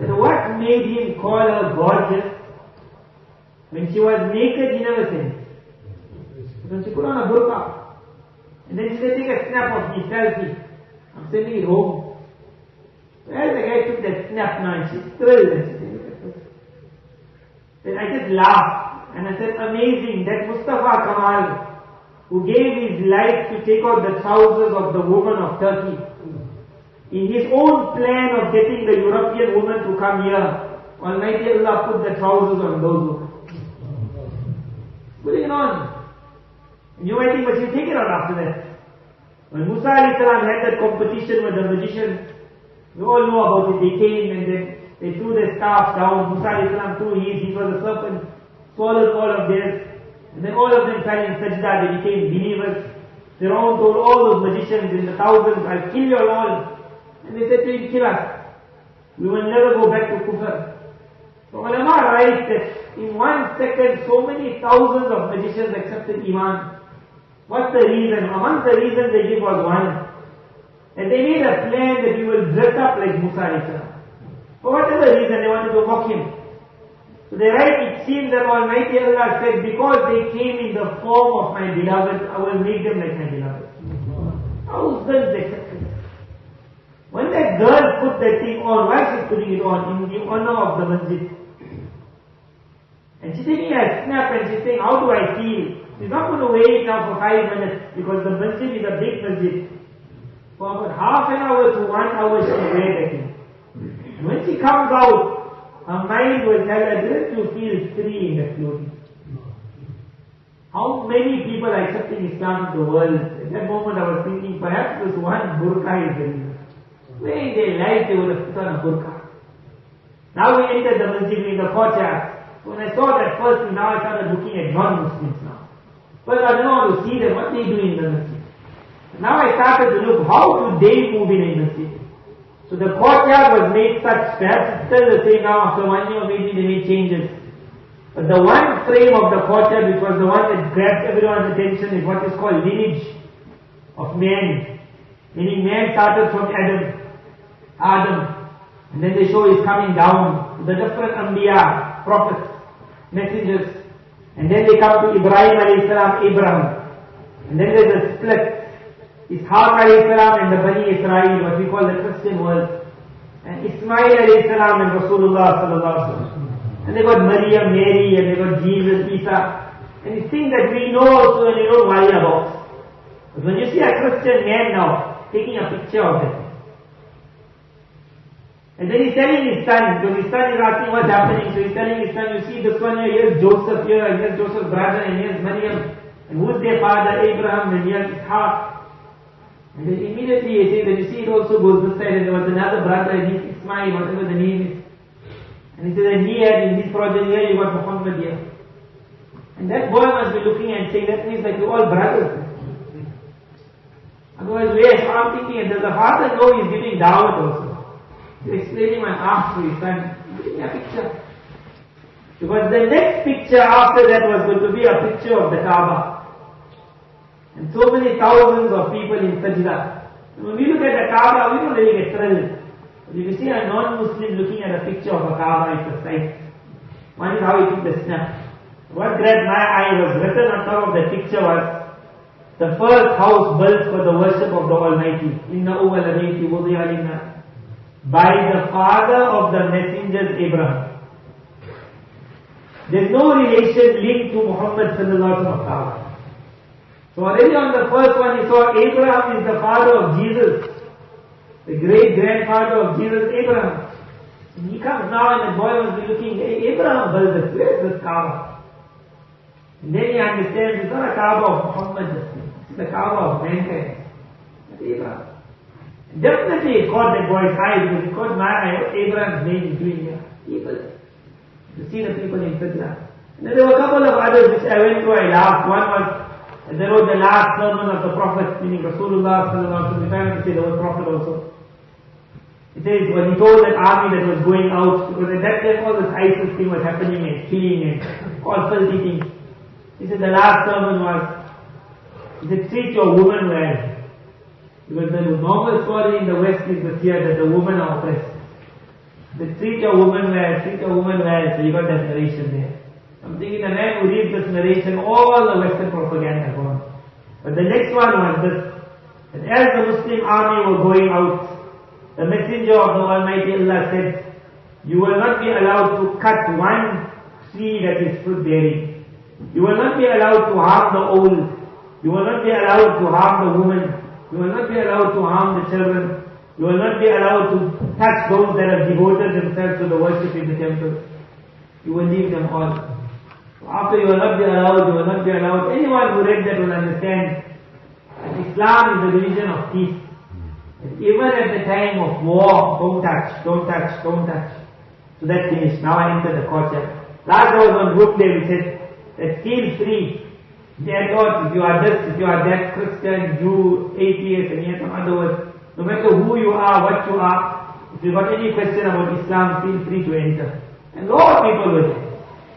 And what made him call her gorgeous? When she was naked, he never said. When she put on a burqa, and then she said, take a snap of me, selfie. I'm sending it home. Well, the guy took that snap now, and she's thrilled, and she said, look at this. Then I just laughed, and I said, amazing, that Mustafa Kamal, who gave his life to take out the trousers of the woman of Turkey, in his own plan of getting the European woman to come here, Almighty Allah put the trousers on those women. Putting it on. And you might think, but you take it out after that. When Musa had that competition with the magicians, we all know about it. They came and then they threw their staff down. Musa threw his, he was a serpent, swallowed all of theirs. And then all of them fell in sajda, they became believers. Pharaoh told all those magicians in the thousands, I'll kill you all. And they said to him, kill us. We will never go back to kufr. So ulama write that in 1 second so many thousands of magicians accepted Iman. What's the reason? Among the reasons they give was one. And they made a plan that you will dress up like Musa. For whatever reason they wanted to mock him. So they write, it seems that Almighty Allah said, because they came in the form of my beloved, I will make them like my beloved. Thousands accepted it. When that girl put that thing on, why she's putting it on? In the honor of the masjid. And she's taking a snap and she's saying, how do I feel? She's not going to wait now for 5 minutes because the masjid is a big masjid. For about half an hour to 1 hour she will wear that thing. And when she comes out, her mind will tell her, didn't you feel free in that clothing? How many people are accepting Islam in the world? At that moment I was thinking, perhaps this one burqa is the reason. Where in their life they would have put on a burqa. Now we entered the masjid in the courtyard. So when I saw that first, now I started looking at non-Muslims now. But I don't know how to see them, what they do in the masjid. Now I started to look, how do they move in the masjid? So the courtyard was made such, perhaps it's still the same now, after 1 year maybe they made changes. But the one frame of the courtyard which was the one that grabbed everyone's attention is what is called lineage of man. Meaning man started from Adam. And then they show he's coming down to the different Anbiya, prophets, messengers. And then they come to Ibrahim alayhi salam, Abraham. And then there's a split. Ishaq alayhi salam and the Bani Israel, what we call the Christian world. And Ismail alayhi salam and Rasulullah sallallahu alaihi wasallam. And they got Maryam, Mary, and they got Jesus, Isa. And it's things that we know also and we don't worry about. But when you see a Christian man now, taking a picture of it. And then he's telling his son, because his son is asking what's happening, so he's telling his son, you see this one here, here's Joseph here, and here's Joseph's brother, and here's Maryam. And who's their father? Abraham, and here's Ishaq. And then immediately he says, and you see it also goes this side, and there was another brother, and he's Ismail, whatever the name is. And he says, and he had in his progeny here, you got Muhammad here. And that boy must be looking and saying, that means that you're all brothers. Otherwise, where? So I'm thinking, and does the father know he's giving dawah also? He's explaining my ask to his son, give me a picture. Because the next picture after that was going to be a picture of the Kaaba. And so many thousands of people in sajda. When we look at the Kaaba, we don't really get thrilled. But if you see a non-Muslim looking at a picture of a Kaaba, it's a sight. One is how he took the snap. What grabbed my eye was written on top of the picture was the first house built for the worship of the Almighty. Inna awwala bayti wudi'a lin-nas. By the father of the messengers Abraham. There's no relation linked to Muhammad sallallahu alaihi wasallam. So already on the first one he saw Abraham is the father of Jesus. The great grandfather of Jesus, Abraham. And he comes now and the boy must be looking, hey, Abraham built this, where is this Kaaba? And then he understands it's not a Kaaba of Muhammad, it's the Kaaba of mankind. That's Abraham. Definitely it caught that boy's eye because it caught my eye what Abraham's name is doing here. People. To see the people in Sajda. And then there were a couple of others which I went through, I laughed. One was, they wrote the last sermon of the Prophet, meaning Rasulullah sallallahu alaihi wasallam. If I have to say the word Prophet also. It says, when he told that army that was going out, because at that time all this ISIS thing was happening and killing and all filthy things. He said the last sermon was, he said, treat your woman well. Because the normal story in the West is the fear that the women are oppressed. They treat your woman well, treat your woman well, so you got that narration there. I'm thinking the man who reads this narration, all the Western propaganda gone. But the next one was this, that as the Muslim army were going out, the messenger of the Almighty Allah said, you will not be allowed to cut one tree that is fruit bearing. You will not be allowed to harm the old. You will not be allowed to harm the woman. You will not be allowed to harm the children. You will not be allowed to touch those that have devoted themselves to the worship in the temple. You will leave them all. After you will not be allowed, you will not be allowed. Anyone who read that will understand that Islam is a religion of peace. And even at the time of war, don't touch, don't touch, don't touch. So that finished. Now I enter the courtyard. Last I was on group day, we said that feel free. They thought if you are this, if you are that, Christian, Jew, atheist, and yet some other words, no matter who you are, what you are, if you got any question about Islam, feel free to enter. And a lot of people were there.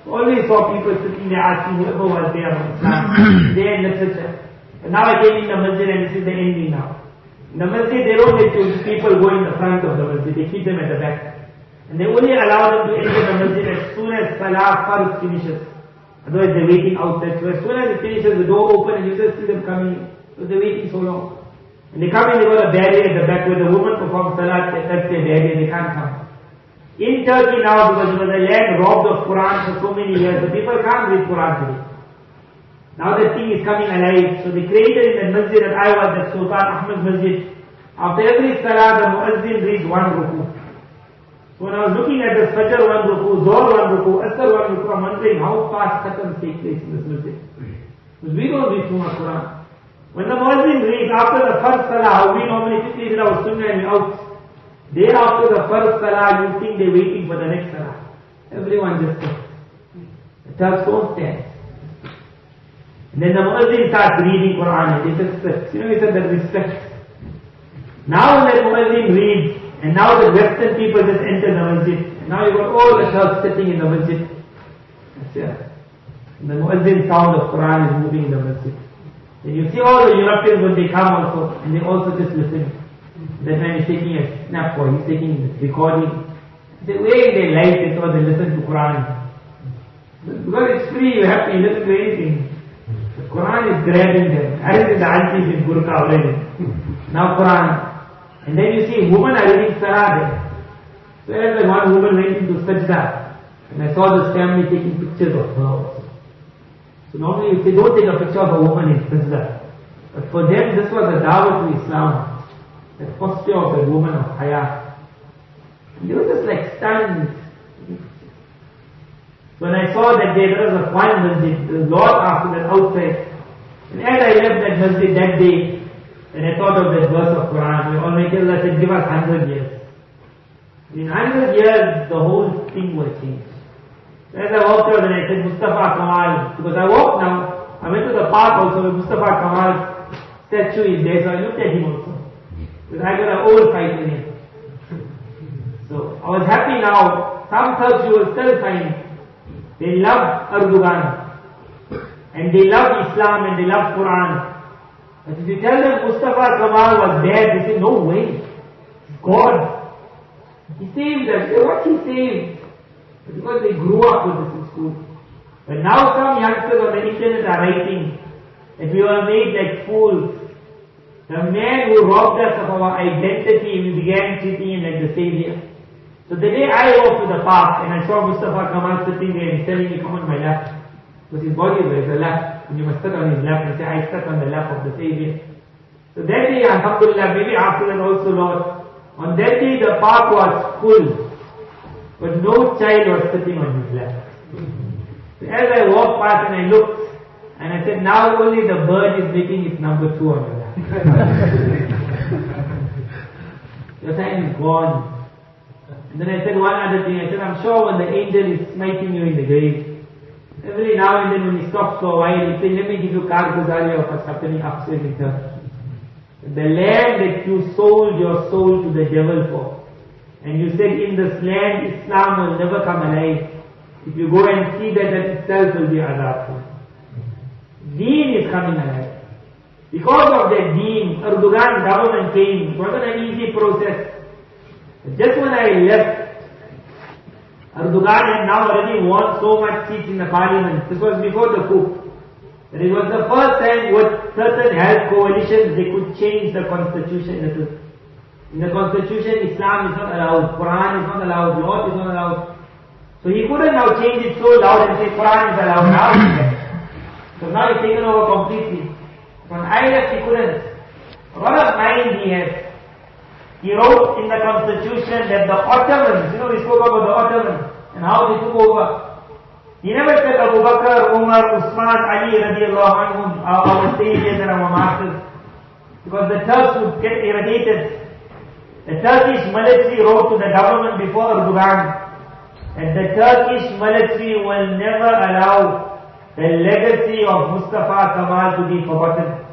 Always saw people sitting there asking whoever was there about Islam, there in literature. But now I came in the masjid and this is the ending now. In the masjid they don't let people go in the front of the masjid, they keep them at the back. And they only allow them to enter the masjid as soon as Salah Farz finishes. Otherwise they're waiting outside. So as soon as it finishes, the door open and you just see them coming in. So they're waiting so long. And they come in, they got a barrier at the back where the woman performs Salat, that's their barrier, they can't come. In Turkey now, because it was a land robbed of Quran for so many years, the people can't read Quran today. Now the thing is coming alive. So they created in the masjid that I was, that Sultan Ahmed Masjid. After every Salah, the Muazzin reads one ruku. So when I was looking at this Fajr one ruku, Zohr one ruku, Asr one ruku, I'm wondering how fast khatams take place in this masjid. Because we don't read too much Quran. When the Muazzin reads after the first Salah, we normally quickly read our Sunnah and we're out. There after the first Salah, you think they're waiting for the next Salah. Everyone just sits. The Turks don't stand. And then the Muazzin starts reading Quran and they just sit. You know, we said that respect. Now when the Muazzin reads, and now the Western people just enter the masjid. And now you got all the Turks sitting in the masjid. That's it. And the Muazzin sound of Quran is moving in the masjid. And you see all the Europeans when they come also, and they also just listen. That man is taking a snap or he's taking recording. The way they like it or they listen to Quran. Because it's free, you have to listen to anything. The Quran is grabbing them. I think the aunties in Burqa already. Now Quran. And then you see women are reading Salah there. So as the one woman went into Sajda, and I saw this family taking pictures of her also. So normally you say don't take a picture of a woman in Sajda. But for them this was a dawah to Islam. The posture of the woman of Haya. And they were just like stunned. When I saw that there was one masjid, the Lord after that outside. And as I left that masjid that day, and I thought of that verse of Quran, where Almighty Allah said, give us 100 years. In 100 years, the whole thing will change. So as I walked out and I said, Mustafa Kamal, because I walked now, I went to the park also, where Mustafa Kamal's statue is there, so I looked at him also. Because I got an old fight with him. So I was happy now. Some Turks you will still find, they love Erdogan, and they love Islam, and they love Quran. But if you tell them Mustafa Kamal was dead, they say, no way. It's God. He saved them. They say, what he saved? But because they grew up with this in school. But now some youngsters on the internet are writing that we were made like fools. The man who robbed us of our identity, we began treating him like the savior. So the day I walked to the park and I saw Mustafa Kamal sitting there and he's telling me, come on my lap. Because his body was a lap. And you must sit on his lap and say, I sat on the lap of the Savior. So that day, alhamdulillah, maybe after that also, Lord, on that day the park was full. But no child was sitting on his lap. So as I walked past and I looked, and I said, now only the bird is making its number 2 on your lap. Your time is gone. And then I said one other thing. I said, I'm sure when the angel is smiting you in the grave, every now and then when he stops for a while, he says, let me give you Karguzari of what's happening upstairs in Turkey. The land that you sold your soul to the devil for. And you said, in this land, Islam will never come alive. If you go and see that, that itself will be azab. Deen is coming alive. Because of that deen, Erdogan government came. It wasn't an easy process. Just when I left, Erdogan had now already won so much seats in the parliament. This was before the coup. And it was the first time with certain health coalitions they could change the constitution. In the constitution, Islam is not allowed, Quran is not allowed, law is not allowed. So he couldn't now change it so loud and say Quran is allowed. Now he can. So now he's taken over completely. When I left, he couldn't. What a mind he has. He wrote in the constitution that the Ottomans, we spoke about the Ottomans and how they took over. He never said Abu Bakr, Umar, Usman, Ali radiallahu anhum are our saviors and our masters. Because the Turks would get irritated. The Turkish military wrote to the government before Erdogan that the Turkish military will never allow the legacy of Mustafa Kamal to be forgotten.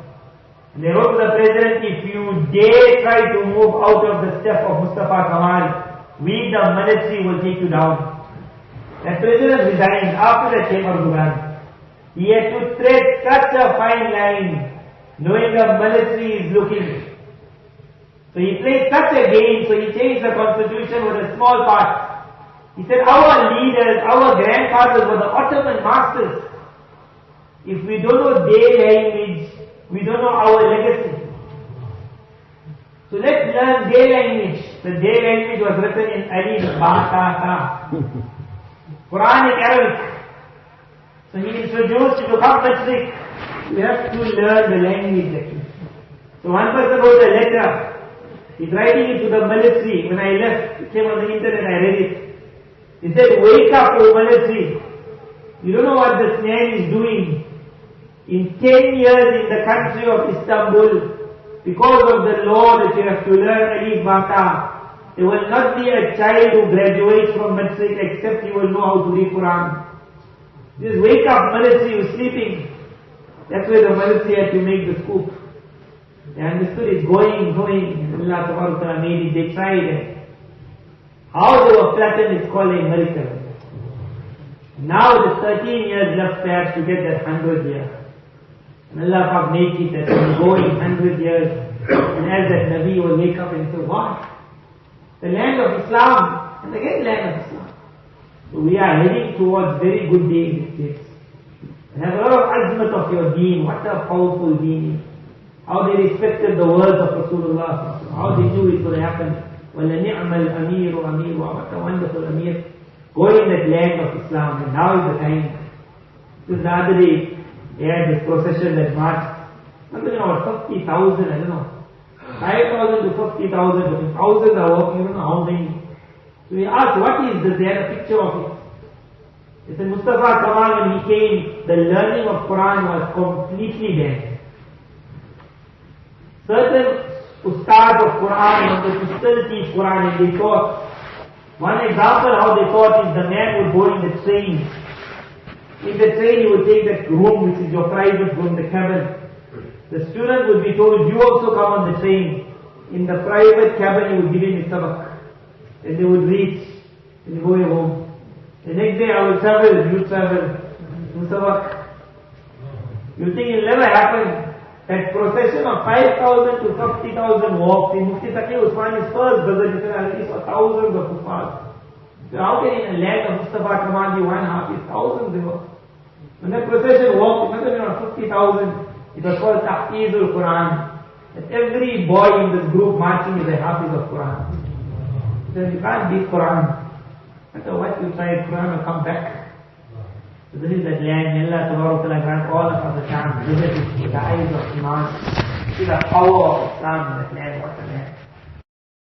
And they wrote to the president, if you dare try to move out of the step of Mustafa Kamal, we the military will take you down. The president resigned. After that came Erdogan. He had to tread such a fine line, knowing the military is looking. So he played such a game, so he changed the constitution with a small part. He said, our leaders, our grandfathers were the Ottoman masters. If we don't know their language, we don't know our legacy. So let's learn their language. So their language was written in Alif, Ba, Ta, Ta. Quranic Arabic. So he introduced to become Mashriq. You have to learn the language actually. So one person wrote a letter. He's writing it to the military. When I left, it came on the internet, I read it. He said, wake up, O military. You don't know what this man is doing. In 10 years in the country of Istanbul, because of the law that you have to learn Alif Bata, there will not be a child who graduates from Matric except he will know how to read Quran. Just wake up, military, you're sleeping. That's why the military had to make the scoop. They understood it's going. Allah Ta'ala made it, they tried it. How they were flattened is called a miracle. Now the 13 years left perhaps to get that 100 years. And Allah Ta'ala make it that we go in 100 years. And as that Nabi will wake up and say, what? The land of Islam, and again land of Islam. So we are heading towards very good days. And have a lot of azmat of your deen. What a powerful deen. How they respected the words of Rasulullah. How they knew it would happen. وَلَنِعْمَ الْأَمِيرُ أَمِيرُ. What a wonderful Amir. Going in that land of Islam. And now is the time. Just the other day, they had this procession that marched. Something about 50,000, I don't know. 5,000 to 50,000, but thousands are walking, you don't know how many. So we asked, what is this? They had a picture of it. They said, Mustafa Kamal, when he came, the learning of Quran was completely banned. Certain ustads of Quran wanted to still teach Quran, and they taught. One example how they taught is the man would go in the train. In the train he would take that room, which is your private room, the cabin. The student would be told, you also come on the train. In the private cabin, you would give him his sabak. Then they would reach, and go home. The next day, I will travel, you travel. Do sabak. You think it will never happen? That procession of 5,000 to 50,000 walks in Mufti Taqi Usmani's first visit, he said, I already saw thousands of kuffars. So how can in a land of Mustafa Kamal be one half? It's thousands they were. When that procession walked, it must have been around 50,000. It was called Tahfizul Quran. That every boy in this group marching is a Hafiz of Quran. So you can't beat Quran. No matter what you try, Quran will come back. So this is that land. May Allah Ta'ala grant all of us a chance to visit it with the eyes of Iman. See the power of Islam in that land. What a land.